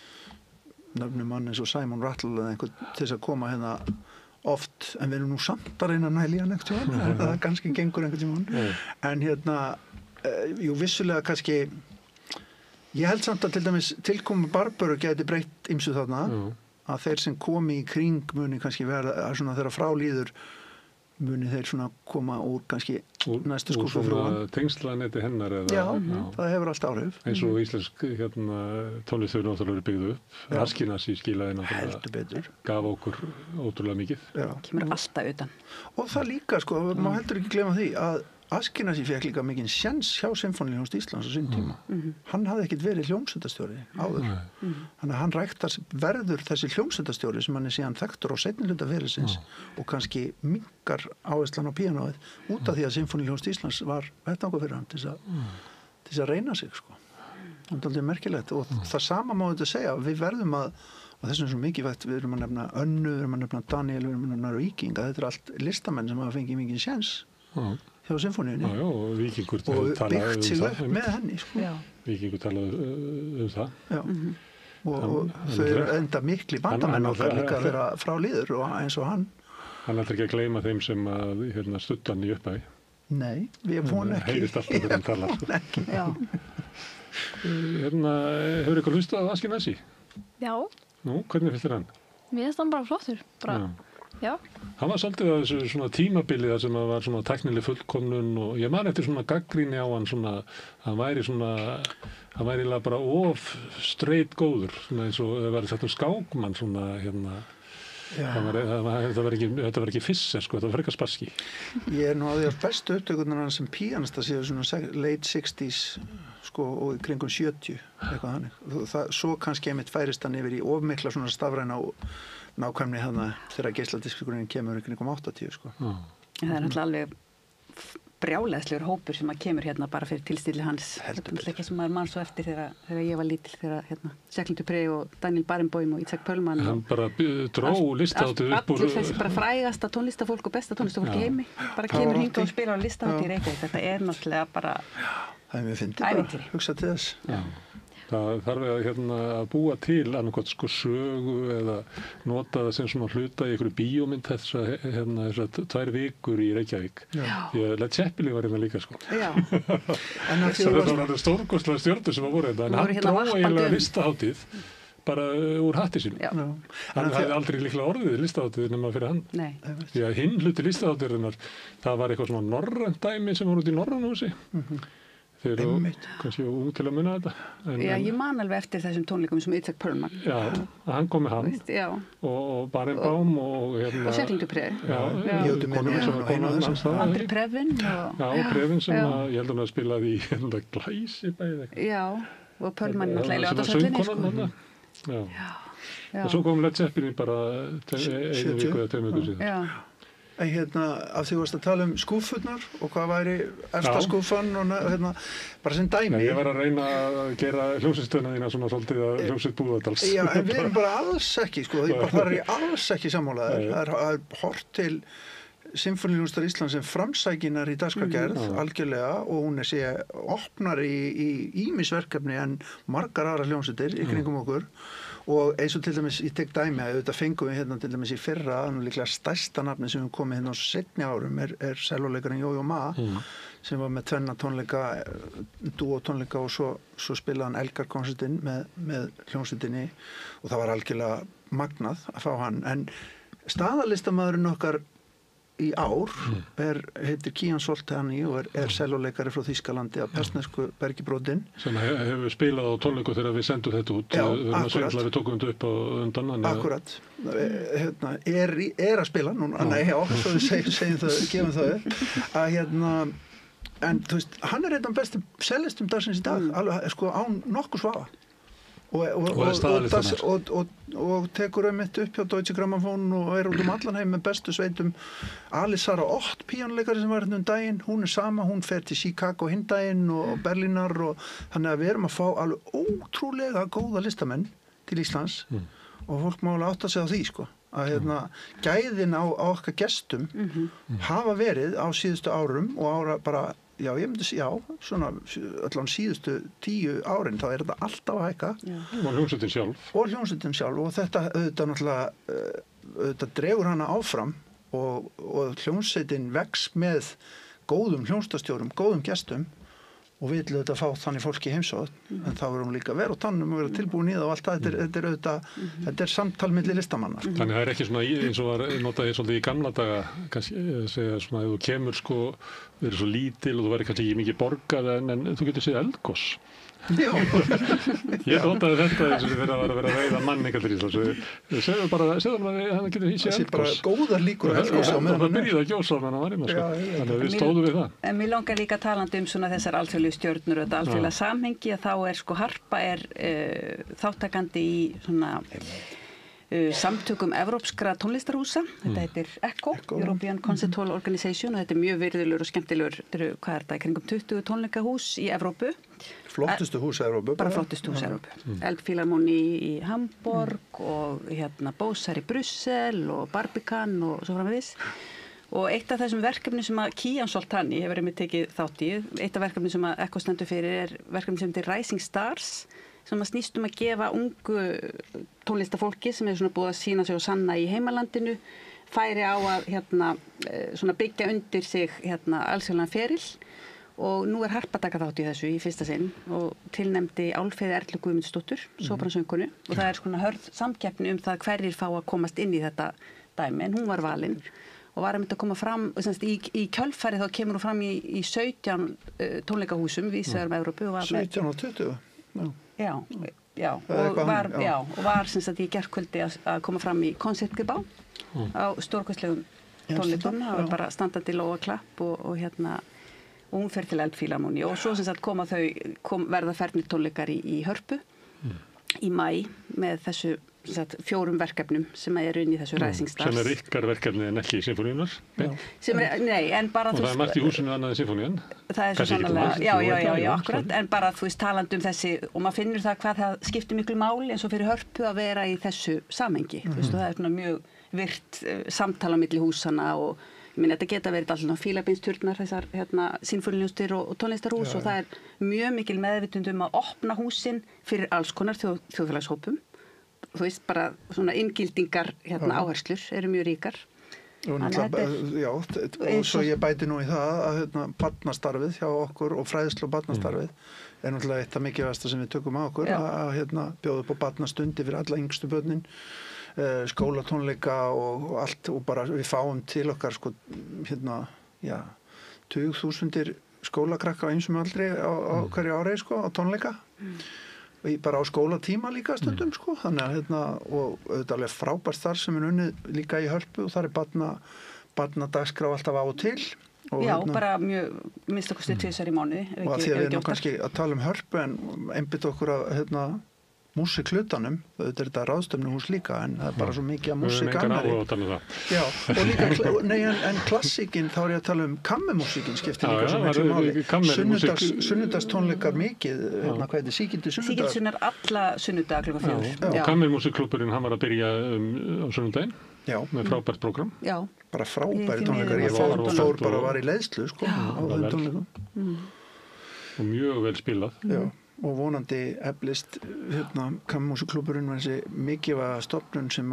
nöfnum mann eins og Simon Rattle eða einhvern til þess að koma hérna oft en við erum nú samt að reyna að næla í hann eitthvað það kannski gengur einhvern tímann en jú vissulega kannski ég held samt að til dæmis tilkomu Barbaru gæti breytt ýmsu þarna að þeir sem komi í kring muni kannski verða svona þeirra frálíður muni þeir svona koma úr kannski næstu skúfafrúan. Úr tengslanetti hennar eða? Já, það hefur allt áhrif. Eins og íslensk tónlistur náttúrulega byggðu upp. Askinasi skilaði náttúrulega. Gaf okkur ótrúlega mikið. Já. Kemur alltaf utan. Og það líka, sko, maður heldur ekki gleyma því Askenasi fékk líka mikinn sjens hjá Sinfóníuhljómsveit Íslands á sín tíma. Hann hafði ekkert verið hljómsveitarstjóri áður. Þannig að hann verður þessi hljómsveitarstjóri sem hann síðan þekktur á seinni hluta ferilsins og kannski minnkar áherslan á píanóið út af því að Sinfóníuhljómsveit Íslands var vettvangur fyrir hann til þess að reyna sig, sko. Það er aldrei merkilegt og það sama má þetta segja, við verðum að og þess vegna er svo mikilvægt, við erum að nefna Önnu, við erum að nefna Daniel, við erum að nefna Víkinga, þetta er allt listamenn sem hafa fengið mikinn sjens hjá Sinfóníunni og Víkingur og byggt sig upp með henni, sko. Víkingur talaði það. Já, og þau eru enda mikli bandamenn okkar líka að vera frá líður og eins og hann. Hann ætlar ekki að gleyma þeim sem að studda hann í upphafi. Nei, við vonum ekki. Heyrist alltaf þegar hann talar. Hefur eitthvað hlustað á Askenasi? Já. Nú, hvernig finnst þér hann? Mér finnst hann bara flottur. Já. Hann var svolítið að þessu svona tímabili þar sem að var svona tæknileg fullkomnun og ég man eftir svona gagnrýni á hann svona, hann væri eiginlega bara of straight góður, svona eins og það væri sagt skákmann svona þetta var ekki Fisser, sko, þetta var frekar Spassky. Ég er nú á því að bestu upptökurnar hann sem píanista séu svona late 60s, sko, og kringum 70, eitthvað hannig. Svo kannski einmitt færist hann yfir í ofmikla svona stafræna og nákvæmni hérna þegar geisladiskurinn kemur kringum 80, sko. Það er náttúrulega alveg brjálæðslegur hópur sem að kemur hérna bara fyrir tilstilli hans. Þetta er ekki sem maður mann svo eftir þegar ég var lítil, þegar Jacqueline Dupri og Daniel Barenboim og Itzhak Perlman. Hann bara dró listaháttið upp úr... Allir þessi bara frægasta tónlistafólk og besta tónlistafólk í heimi. Bara kemur hingað og spilar á listaháttið í Reykjavík. Þetta er náttúrulega bara... Það er mjög fyndið bara, hugsa til þess. Það þarf að búa til annarkot sko sögu eða nota það sem svona hluta í einhverju bíómynd þessar 2 vikur í Reykjavík. Því að Led Zeppelin var hérna líka, sko. Já. Það var stórkostlega stjörnur sem voru hérna, en hann dró eiginlega listaháttið bara úr hatti sínum. Hann hefði aldrei líklega orðið listaháttið nema fyrir hann. Nei. Því að hinn hluti listaháttið það var eitthvað svona norrænt dæmi sem var út í Norrænhúsi. Þeir eru kannski ung til að munna þetta. Já, ég man alveg eftir þessum tónleikum sem Itzhak Perlman. Já, hann kom með hann og Barenboim og Jacqueline Dupri. Andri Previn. Já, Previn sem ég held að hann spilaði í Glæsibæði. Já, og Perlman náttúrulega á Söllinni, sko. Já. Og svo kom Led Zeppelin bara 1 viku eða 2 vikur síðan. Já. Af því þú varst að tala skúffurnar og hvað væri efsta skúffan og bara sem dæmi. Ég var að reyna að gera hljómsveitstöðina þína svona svolítið að hljómsveit Búðardals. Já, en við erum bara alls ekki, sko, það er ég alls ekki sammálaður. Það er hort til Sinfóníuhljómsveitar Íslands sem framsækinar í dagskrárgerð, algjörlega, og hún opnar í ýmisverkefni en margar aðra hljómsveitir í kringum okkur. Og eins og til dæmis, ég tek dæmi að auðvitað fengum við hérna til dæmis í fyrra, nú líklega stærsta nafni sem við komið hérna á seinni árum er sellóleikarinn Jó-Jó Ma, sem var með 2 tónleika, dúótónleika og svo spilaði hann Elgar-konsertinn með hljómsveitinni og það var algjörlega magnað að fá hann. En staðarlistamaðurinn okkar í ár heitir Kian Soltani og er sellóleikari frá Þýskalandi af persnesku Bergibrodin. Sem hefur spilað á tónleiku þegar við sendum þetta út. Já, akkurat. Við tókum þetta upp á undan. Akkurat. Er að spila núna. Nei, já, svo við segjum það, gefum það upp. En þú veist, hann er einn af bestu sellistum dagsins í dag, alveg, sko, án nokkuð svafa. Og tekur mitt upp hjá Deutsche Grammophon og er út allan heim með bestu sveitum. Alice Sara Ott, píanóleikari sem var hérna daginn, hún er sama, hún fer til Chicago hinn daginn og Berlínar og þannig að við erum að fá alveg ótrúlega góða listamenn til Íslands og fólk má alveg átta sig á því, sko, að gæðin á okkar gestum hafa verið á síðustu árum og ára bara já, ég myndi segja, svona allan síðustu 10 árin, þá er þetta alltaf að hækka. Og hljómsveitin sjálf. Og þetta auðvitað náttúrulega, auðvitað dregur hana áfram og hljómsveitin vex með góðum hljómsveitastjórum, góðum gestum og við viljum auðvitað fá þannig fólki heimsótt, en þá verðum líka að vera á tannum og vera tilbúin í það og allt það, þetta er auðvitað, þetta er samtal milli listamanna. Þannig það er ekki svona eins og var notaði svolítið í gamla daga, kannski segja svona, ef þú kemur sko verið svo lítil og þú væri kannski ekki mikið borgað en þú getur séð eldgos. Já. Ég notaði þetta eins og þið verið að vera að veiða mann eitthvað til Íslands. Segðu hann að hann getur séð eldgos. Það sé bara góðar líkur að eldgos á meðan það byrjaði að gjósa á meðan hann var innan, sko. Þannig að við stóðum við það. En mér langar líka talandi svona þessar alþjóðlegu stjörnur og þetta alþjóðlega samhengi að þá sko Harpa þáttakandi í svona samtökum evrópskra tónlistarhúsa. Þetta heitir ECHO, European Concert Hall Organization, og þetta mjög virðulegur og skemmtilegur, hvað þetta, kringum 20 tónleikahús í Evrópu. Flottustu hús í Evrópu. Bara flottustu hús í Evrópu. Elbphilharmonie í Hamborg og Bósar í Brussel og Barbican og svo framvegis. Og eitt af þessum verkefni sem að Kian Soltani hefur einmitt tekið þátt í, eitt af verkefni sem að ECHO stendur fyrir verkefni sem heitir Rising Stars, sem að snýst að gefa ungu tónlistafólki sem svona búið að sína sig og sanna í heimalandinu færi á að svona byggja undir sig alþjóðlegan feril, og nú Harpa taka þátt í þessu í fyrsta sinn og tilnefndi Álfheiði Erlu Guðmundsdóttur, sopransöngkonu, og það svona hörð samkeppni það hverjir fá að komast inn í þetta dæmi, en hún var valin og var að koma fram, í kjölfari þá kemur hún fram í 17 tónleikahúsum víðsvegar um Evrópu. 17 og 20? Já, og var sem sagt í gærkvöldi að koma fram í koncertgebá á stórkostlegum tónleikum. Það var bara standandi lóaklapp og hún fer til Elbphilharmonie, og svo sem sagt verða fernir tónleikar í Hörpu í maí með þessu 4 verkefnum sem eru inn í þessu Rising Stars. Sem ykkar verkefni en ekki sinfóníunar? Nei, en bara og það margt í húsinu annað en sinfónían? Það svo sannarlega, já, akkurat, en bara talandi þessi, og maður finnur það hvað það skiptir miklu máli eins og fyrir Hörpu að vera í þessu samhengi. Og það svona mjög virt samtala milli húsana, og þetta geta verið alltaf fílabeinsturnar, þessar sinfóníuljónstir og tónlistarhús, og það mjög mikil meðvitund að opna húsin fyrir alls konar þjóðfélagshópum. Bara svona inngildingar áherslur eru mjög ríkar. Og svo ég bæti nú í það að barnastarfið hjá okkur og fræðslu og barnastarfið náttúrulega eitt af mikilvægasta sem við tökum á okkur, að bjóða upp á barnastundi fyrir alla yngstu börnin, skólatónleika og allt, og bara við fáum til okkar 20.000 skólakrakka á ýmsum aldri á hverju ári á tónleika. Bara á skólatíma líka stundum, þannig að og auðvitað alveg frábært þar sem unnið líka í Hörpu, og þar barnadagskrá alltaf á og til. Og bara mjög minnstakosti 2 í mánuði. Og því að við erum kannski að tala um Hörpu en einbytta okkur að músikhlutanum, auðvitað þetta ráðstöfnuhús líka, en það bara svo mikið að músik annari. Já, og líka, en klassíkin, þá ég að tala kammermúsíkin skiptir líka svo miklu máli. Sunnudagstónleikar mikið, hvað heitir, Sígildi sunnudag? Sígildi sunnar alla sunnudag klukkan 4. Og kammermúsikklúbburinn, hann var að byrja á sunnudaginn, með frábært prógram. Já. Bara frábæri tónleikar, ég fór bara að var í leiðslu, á þeim tónleikum. Og mjög vel spilað. Já. Og vonandi eflist kammermúsikklúbburinn var þessi mikilvæga stofnun sem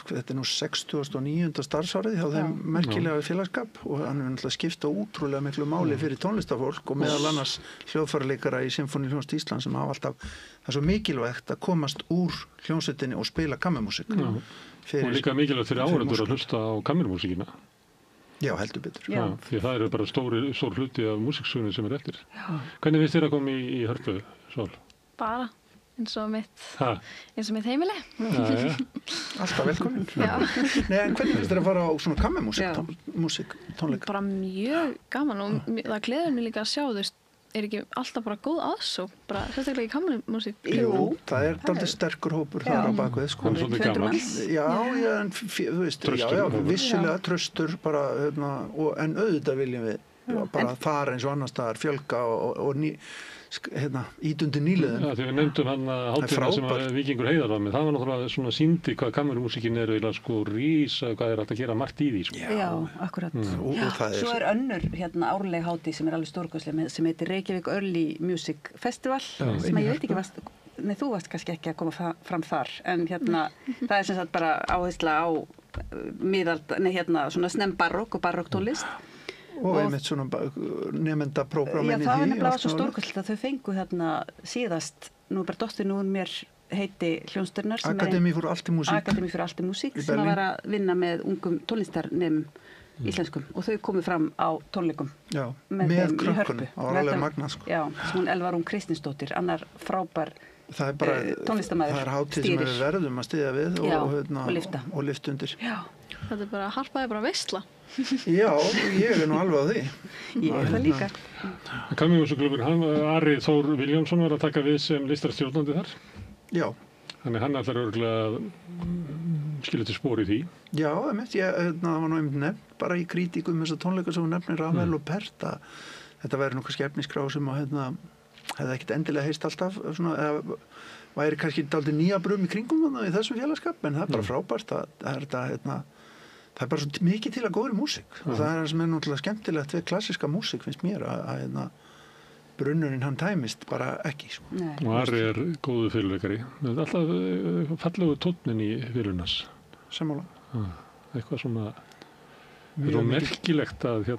þetta nú 69. starfsárið hjá þeim merkilega félagsskap, og hann náttúrulega skipta útrúlega miklu máli fyrir tónlistafólk og meðal annars hljóðfæraleikara í Sinfóníuhljómsveit Íslands sem hafa alltaf, það svo mikilvægt að komast úr hljómsveitinni og spila kammermúsík. Og líka mikilvægt fyrir áhorfendur að hlusta á kammermúsíkina. Já, heldur betur. Því það eru bara stór hluti af músiksögunni sem eftir. Hvernig finnst þér að koma í Hörpu, Sól? Bara eins og mitt heimili. Alltaf velkomin. Nei, en hvernig finnst þér að fara á svona kammermúsík tónleika? Bara mjög gaman, og það gleður mig líka að sjá, ekki alltaf bara góð aðsókn, bara sérstaklega í kammermúsík? Jú, það dálítið sterkur hópur þar á bakvið, Það er svolítið gaman. En þú veist, vissulega tröstur bara, en auðvitað viljum við bara þar eins og annars staðar fjölga og ítundi nýliðin. Já, því við nefndum hann að hátíðina sem að Víkingur Heiðar var með, það var náttúrulega svona sýndi hvað kammermúsíkin eiginlega rísa, hvað hægt að gera margt í því. Já, akkurat. Svo önnur árleg hátíð sem alveg stórkostleg sem heitir Reykjavík Early Music Festival, sem ég veit ekki þú varst kannski ekki að koma fram þar, en það er sem sagt bara áhersla á svona snemmbarokk og barokktónlist. Og einmitt svona nemendaprógram inn í því. Það var nefnilega svo stórkostlega að þau fengu síðast, nú bara dóttir nú mér heiti hljónsturnar Akademí fyrir Altimúsík sem var að vinna með ungum tónlistarnemum íslenskum og þau komu fram á tónleikum Já, með með þeim í Hörpu. krökkunum, það var alveg magnað sko. Já, hún Elvarún Kristinsdóttir, annar frábær Það er bara, tónlistarmaður, það er hátíð sem stýrir. við verðum að styðja við Já, og lyfta. og lyfta undir. Já, Þetta er bara, harpa er bara veistla. Já, ég er nú alveg á því. ég er það líka. Kamíhúsuklubur, Ari Þór Viljámsson var að taka við sem listarstjórnandi þar. Já, Þannig hann ætlar örugglega að skilja til spor í því. já, það var nú einmitt nefnt bara í krítíkum þessar tónleika sem hún nefnir Ravel og Pert að þetta væri nú kannski efniskrá sem að hefði ekkert endilega heist alltaf svona, eða væri kannski dálítið nýja brum í kringum í þessum félagskap, en það er bara frábært að það er bara svo mikið til að góðri músík og það er það sem er náttúrulega skemmtilegt við klassíska músík finnst mér að brunnurinn hann tæmist bara ekki sko. Nei. Og Ari er góðu fyrirleikari. Það er alltaf fallegu tónnin í fyrirlunas. Sammála. Eitthvað svona það er svo merkilegt að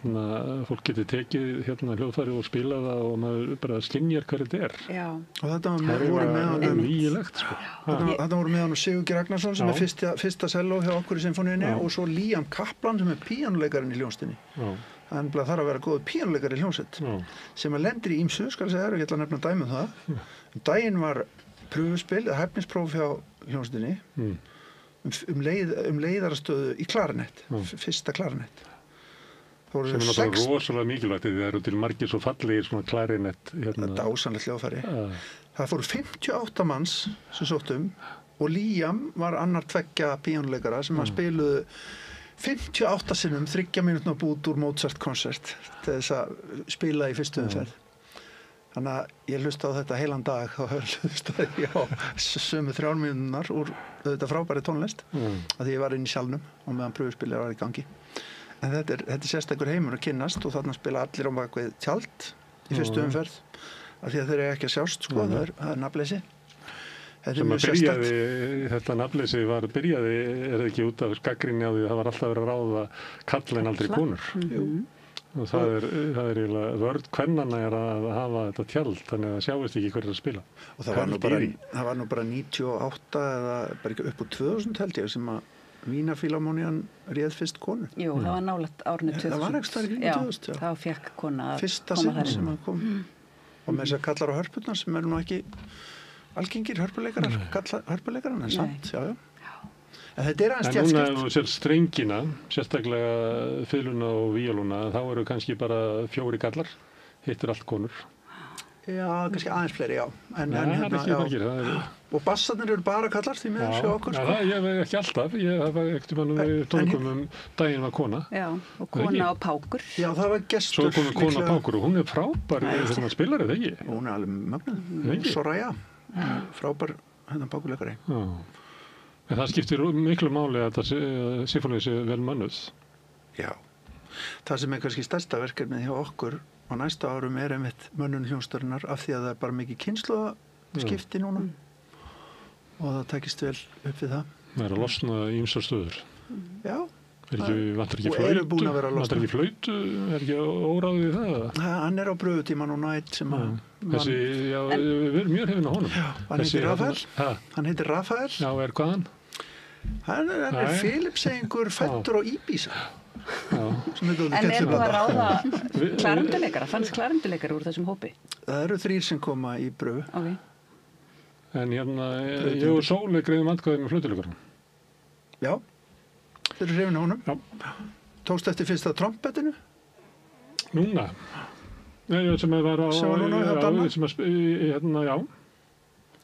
fólk geti tekið hljóðfæri og spila það og maður bara skynjar hvað þetta er. Já. Og þetta voru með Það honum er vígilegt sko. Þetta voru með honum Sigurgeir Ragnarsson sem er fyrsta selló hjá okkur í sinfoníunni og svo Liam Kaplan sem er píanuleikarinn í hljónstinni. Það þarf að vera góð píanuleikari í hljónsett sem að lendir í ýmsu, skal ég segja, og ég ætla að nefna dæmi um það. Daginn var pröfuspil, hæfnispróf hjá hljónstinni leiðarastöðu í klarinett, fyrsta klarinett. Sem er náttúrulega rosalega mikilvægt því það eru til margir svo fallegir svona klarinett. Dásanlegt hljóðfæri. Það fóru 58 manns sem sóttum og Liam var annar tveggja píanuleikara sem að spiluðu 58 sinnum 30 mínútna bút úr Mozart-konsert til þess að spila í fyrstu umferð. Þannig að ég hlusta á þetta heilan dag þá hlustaði ég á sömu 3 mínúturnar úr þetta frábæri tónlist að því ég var inn í salnum og meðan pröfuspilið var í gangi. En þetta er sérstakur heimur að kynnast og þarna spila allir á bakvið tjald í fyrstu umferð af því að þeir eru ekki að sjást sko, það er nafnleysi. Sem að byrjaði, þetta nafnleysi byrjaði, er ekki út af gagnrýni á því að það var alltaf verið að ráða kall en aldrei konur. Og það er eiginlega vörð kvennanna er að hafa þetta tjald þannig að það sjáist ekki hverju að spila. Og það var nú bara 98 eða bara ekki upp á 2000 held ég sem að Vínarfílamónían réð fyrst konu. Jú, það var nálægt árinu 2000. Það var ekki starf í 2000, já. Þá fekk kona að fyrsta koma þar. sem að kom. Og með þess að kallar á hörpurnar sem eru nú ekki algengir hörpuleikarar, hörpuleikarar, en samt, já. En þetta er aðeins tjaldskipt. En núna ef þú sér strengina, sérstaklega fiðluna og víóluna, þá eru kannski bara 4 kallar, hittir allt konur. Já, kannski aðeins fleiri, já. Og bassarnir eru bara kallar því með þessu okkur. Já, ég veit ekki alltaf. Ég hef ekkert tónleikum daginn var kona. Já, og kona á pákur. Já, það var gestur. Svo komið kona á pákur og hún er frábær spilari, það ekki? Hún er alveg mögnuð. Soraya, frábær pákurleikari. En það skiptir miklu máli að þetta sinfóníu sé vel mönnuð. Já. Það sem er kannski stærsta verkefnið hjá okkur á næsta árum er einmitt mönnun hljómsveitarinnar af því að það er bara mikið kynslóðaskipti núna og það takist vel upp við það. Það er að losna ýmsar stöður. Já. Vantar ekki flautu? Er ekki óráðið við það? Hann er á pröfutíma núna eitt sem að... Við erum mjög hrifin á honum. Já, hann heitir Rafael. Hann heitir Rafael. Já, hvaðan? Hann er Filipseyingur fæddur á Íbísa. En er þú að ráða klarinduleikara? Fannst klarinduleikara úr þessum hópi? Það eru 3 sem koma í pröfu. Okay. En ég og Sóley greiðum atkvæði með flautuleikarum. Já, þeir eru hrifin á honum. Já. Tókst eftir fyrsta trompetinu? Núna? Nei, sem var á... Sem var núna hjá Danna? Já.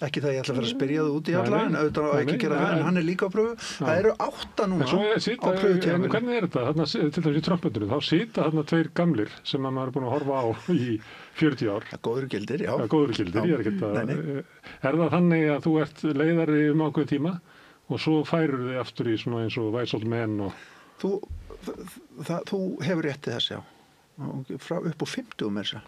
Ekki það ég ætla að fara að spyrja það út í alla, en auðvitað ekki gera það, en hann er líka á pröfu. Það eru 8 núna á pröfutímabilinu. Hvernig er þetta? Þarna, til dæmis í trompetinu, þá sita þarna 2 gamlir sem maður er búin að horfa á í 40 ár. Góður gildir, já. Góður gildir, ég er ekkert að... Er það þannig að þú ert leiðari ákveð tíma og svo færur þig aftur í svona eins og Wise Old Men og... Þú hefur réttið þess, já. Frá upp á 50 með þess að.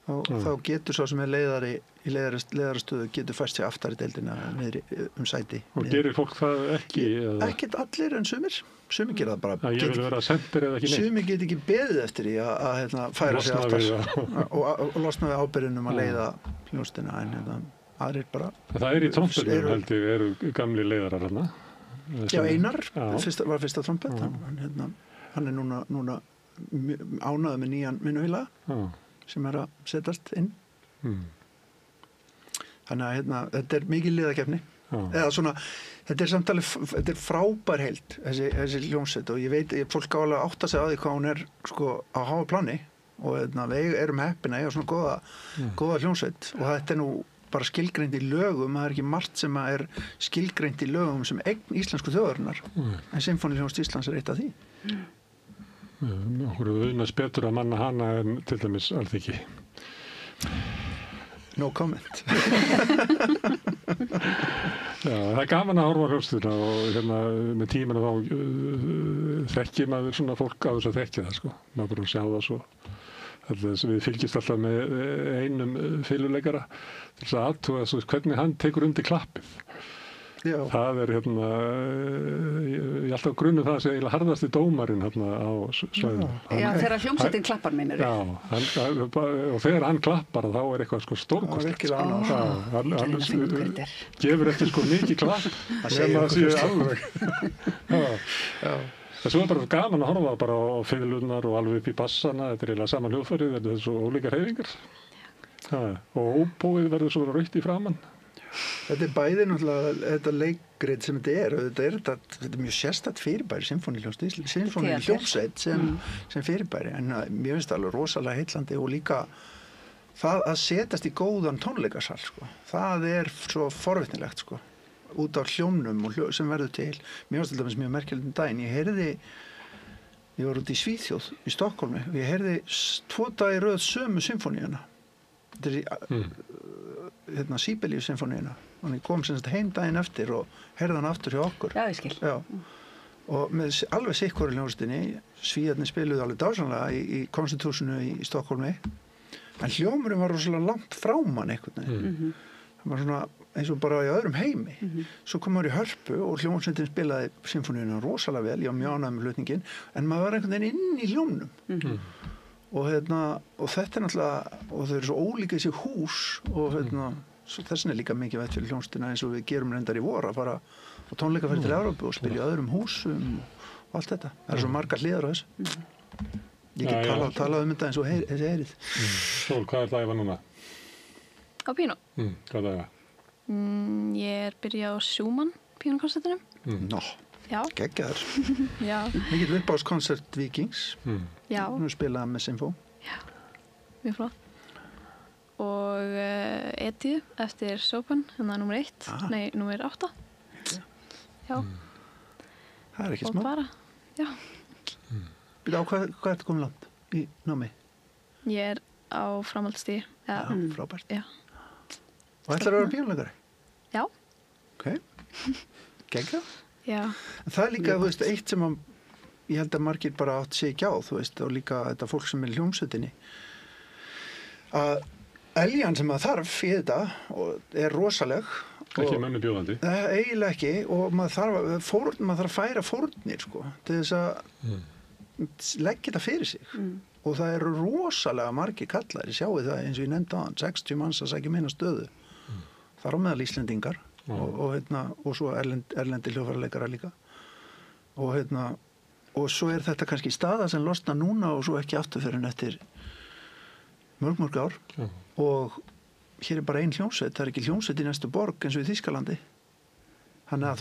Þá getur svo sem er leiðari í leiðarastöðu getur fært sig aftar í deildina niður sæti. Og gerir fólk það ekki? Ekkert allir en sumir gera það bara. Ég vil vera sendir eða ekki neitt. Sumir get ekki beðið eftir því að færa sig aftar og losna við ábyrðinum að leiða hljóstina en aðrir bara. Það er í trompetunum held ég eru gamli leiðarar hérna. Já, Einar var fyrsta trompet. hann er núna ánægður með nýjan vinnuvélaga sem er að setjast inn. Þannig að þetta er mikið liðakeppni. Eða svona, þetta er frábær heild, þessi hljómsveit, og ég veit, fólk álega átta sig á því hvað hún er sko á háu plani, og við erum heppin að eiga svona góða hljómsveit, og þetta er nú bara skilgreint í lögum, það er ekki margt sem er skilgreint í lögum sem eign íslensku þjóðarinnar, en Sinfóníuhljómsveit Íslands er eitt af því. Okkur auðvitað betur að manna hana en til dæmis Alþingi. No comment. Já, það er gaman að horfa á hljómsveitina, og með tímanu þá þekkir maður svona fólk á þess að þekkja það, sko. Maður bara sjá það svo. Við fylgjumst alltaf með einum fiðluleikara til þess að athuga hvernig hann tekur undir klappið. Já. Það er ég alltaf grunum það að segja harðasti dómarinn á svæðinu. Já, þegar hljómsveitin klappar meinir. Já, og þegar hann klappar þá er eitthvað sko stórkostlegt. Hann gefur ekki sko mikið klapp sem að sé alveg. Það er bara gaman að horfa bara á fiðlurnar og alveg upp í bassana, þetta er eiginlega sama hljóðfærið, þetta er svo ólíkar hreyfingar. Og óbóið verður svo rautt í framan. Þetta er bæði náttúrulega þetta leikrit sem þetta er mjög sérstakt fyrirbæri, Sinfóníuhljómsveit sem fyrirbæri, en mér finnst það alveg rosalega heillandi, og líka það að setjast í góðan tónleikasal, sko. Það er svo forvitnilegt, sko, út af hljómnum sem verður til. Mér finnst þetta mjög merkilegt daginn, ég var út í Svíþjóð í Stokkólmi, og ég heyrði 2 daga í röð sömu symfóníuna. Þetta er Sibelius-symfóníuna. Ég kom sem sagt heim daginn eftir og heyrði hann aftur hjá okkur. Já, ég skil. Já. Og með alveg sikkur í hljómsveitinni, Svíarnir spiluðu alveg dásamlega í Konstitúsinu í Stokkólmi, en hljómurinn var rosalega langt frá mann einhvern veginn. Það var svona eins og bara í öðrum heimi. Svo kom maður í Hörpu og hljómsveitin spilaði symfóníuna rosalega vel, ég var mjög ánægður með flutninginn, en maður var einhvern veginn inn í hljómnum. Og þetta er náttúrulega, og þau eru svo ólíka þessi hús, og þess vegna er líka mikið vett fyrir hljómsveitina, eins og við gerum reyndar í vor að fara á tónleikaferð til Evrópu og spila í öðrum húsum og allt þetta. Það er svo margar hliðar á þessu. Ég get talað um þetta eins og þessi heyrið. Sól, hvað er það að æfa núna? Á píanó? Hvað er það að æfa? Ég er byrjað á Schumann píanókonsertinum. Nó, geggjaður. Já. Mikið uppáhaldskonsert Víkings. Já. Nú spilaði með Sinfó. Já, mjög flott. Og Etíu eftir Chopin, nummer 1, nei, nummer 8. Já. Það er ekki smá. Og bara, já. Á hvað er þetta komið langt í námi? Ég er á framhaldsstígi. Já, frábært. Já. Og ætlar að vera píanóleikari? Já. Ok. Geggjað? Já. En það er líka, eitt sem ég held að margir bara átt sig ekki á, og líka þetta fólk sem er í hljómsveitinni, að eljan sem það þarf í þetta er rosaleg. Ekki mömmu bjóðandi. Eiginlega ekki, og maður þarf að færa fórnir, sko, til þess að leggja þetta fyrir sig. Og það eru rosalega margir kallar, ég sjáu það eins og ég nefndi á hann, 60 manns að sækja meina stöðu. Það á meðal Íslendingar og svo erlendi hljóðfæraleikara líka. Og svo er þetta kannski staða sem losna núna og svo ekki aftur fyrir en eftir mörg ár. Og hér er bara ein hljómsveit, það er ekki hljómsveit í næstu borg eins og í Þýskalandi. Þannig að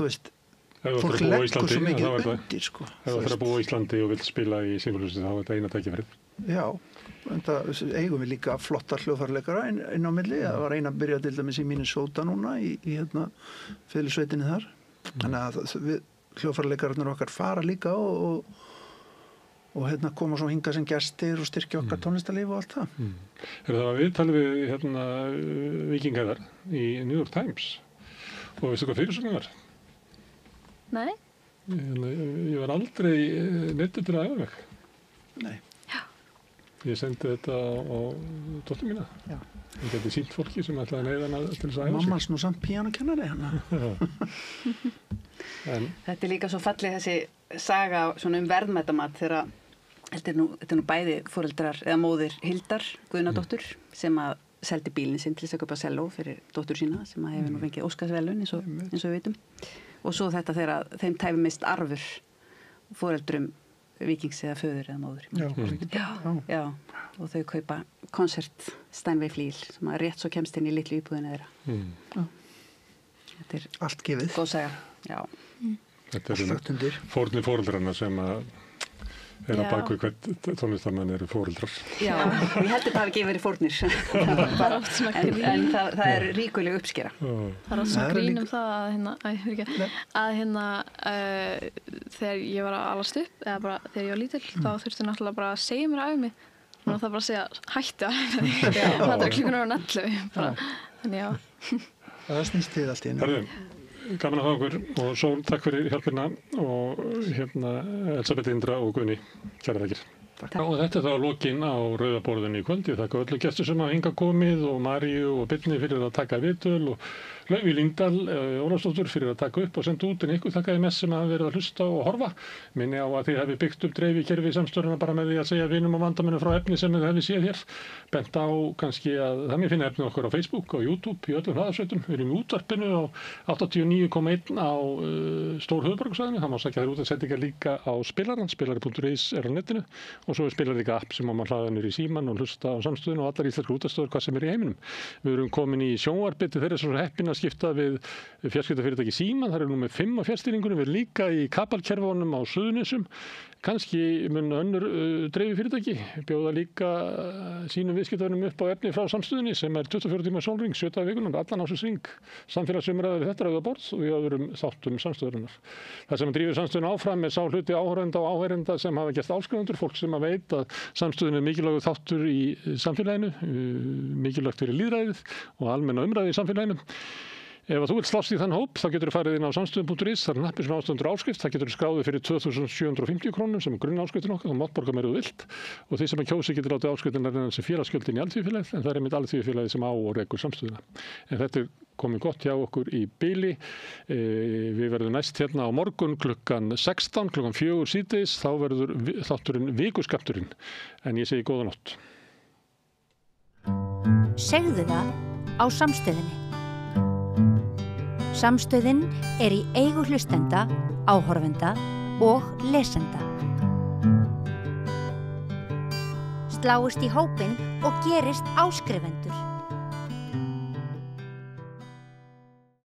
fólk leggur svo mikið undir, sko. Ef þú þarf að búa í Íslandi og vilt spila í Sinfóníuhljómsveit, þá er þetta eina tækifærið. Já, en það eigum við líka flottar hljóðfæraleikara inn á milli. Það var eina að byrja til dæmis í Minnesota núna í fiðlusveitinni þar. Þannig að hljóðfæralekararnir okkar fara líka og koma svo hingað sem gestir og styrkja okkar tónlistarlíf og allt það. Það var viðtalið við Víkinghæðar í New York Times, og veistu hvað fyrirsögnin var? Nei. Ég var aldrei neittur til að æfa mig. Nei. Ég sendi þetta á dóttur mína. Já. Ég geti sýnt fólki sem ætlaði að neyða hana til þess að æfa sig. Mammas nú samt píanókennari hana. Þetta er líka svo fallið þessi saga svona verðmætamat þegar þetta er nú bæði foreldrar eða móðir Hildar Guðnadóttur sem að seldi bílinn sinn til þess að kaupa selló fyrir dóttur sína sem að hefur nú fengið Óskarsverðlaun eins og við vitum. Og svo þetta þegar þeim tæfi mist arfur foreldrum Víkings eða föður eða móður. Já. Og þau kaupa konsert Steinway Flíl sem að rétt svo kemst inn í litlu íbúðina þeirra. Þetta er allt gefið. góð saga. Já. Þetta Allt undir. fórnir fóreldrarna sem að á baku hvern tónlistarmann eru fóreldrar. Já, ég held þetta hafi ekki verið fórnir. en það er ríkuleg uppskera. Það er alltaf grínum það að þegar ég var að alast upp, eða bara þegar ég var lítil, þá þurfti náttúrulega bara að segja mér af mig. Þannig að það bara að segja hættu að það er klukkunar á 11. Þannig já. Það snýst til allt í einu. Herðu, gaman að hafa okkur og Sól, takk fyrir hjálpina og Elsabeth Indra og Guðni, kærar þakkir. Og þetta er þá lokin á rauðaborðinu í kvöld. Ég þakka öllu gestur sem hafa hingað komið og Maríu og Birni fyrir að taka viðtöl og Laufey Lyngdal, Ólafsdóttur fyrir að taka upp og senda út, en ykkur þakka ég mest sem hafa verið að hlusta og horfa. Minni á að þið hefði byggt upp dreifikerfi samstöruna bara með því að segja vinum og vandamönnum frá efni sem þið hefði séð hér. Bent á kannski að það mér finna efni okkur á Facebook og YouTube í öllum hraðarsveitum. Við erum í útvarpinu á 89,1 á stór höfuðborgarsvæðinu. Það má sækja þær útvarpssendingar líka á spilarann, spilari.is er á netinu og svo er spilar líka app sem má maður hlaða niður í síman og hlusta á samstöðinu og allar íslenskar útvarpsstöðvar hvað sem er í heiminum. Við erum komin í sjónvarpið til þeirra svo heppin að skipta við fjarskiptafyrirtæki Síman, það eru númer 5 á fjarstýringunum, við erum líka í kabelkerfunum á Suðurnesjum, kannski mun önnur dreififyrirtæki bjóða líka sínum viðskiptavinum upp á efni frá samstöðinni sem er 24 tíma sólring, 7 daga vikunnar, allan ársins samfélagsumræður við þetta rauðaborð og í öðrum þáttum samstöðurinnar. Það sem drífur samstöðun áfram er sá hluti áhorfenda og áheyrenda sem hafa gert áskrifundur, fólk sem að veit að samstöðun er mikilvægur þáttur í samfélaginu, mikilvægt fyrir lýðræðið og almenna umræði í samfélaginu. Ef þú vilt slást í þann hóp, þá getur þú farið inn á samstöðun.is, það er nappur sem ástöndur áskrift, það getur þú skráðið fyrir 2.750 krónum sem er grunn-áskriftin okkar, þá mátt borga meira þú vilt og þeir sem að kjósi getur látið áskriftin innan sem félagsgjöldin í alþýðufélagið, en það er einmitt alþýðufélagið sem á og rekur samstöðuna. En þetta er komið gott hjá okkur í bili. Við verðum næst hérna á morgun klukkan 16, klukkan 4 síðdegis, þá verður þátturinn vikuskammturinn, en ég segi góða nótt. Segðu það á Samstöðinni. Samstöðin er í eigu hlustenda, áhorfenda og lesenda. Sláist í hópinn og gerist áskrifendur.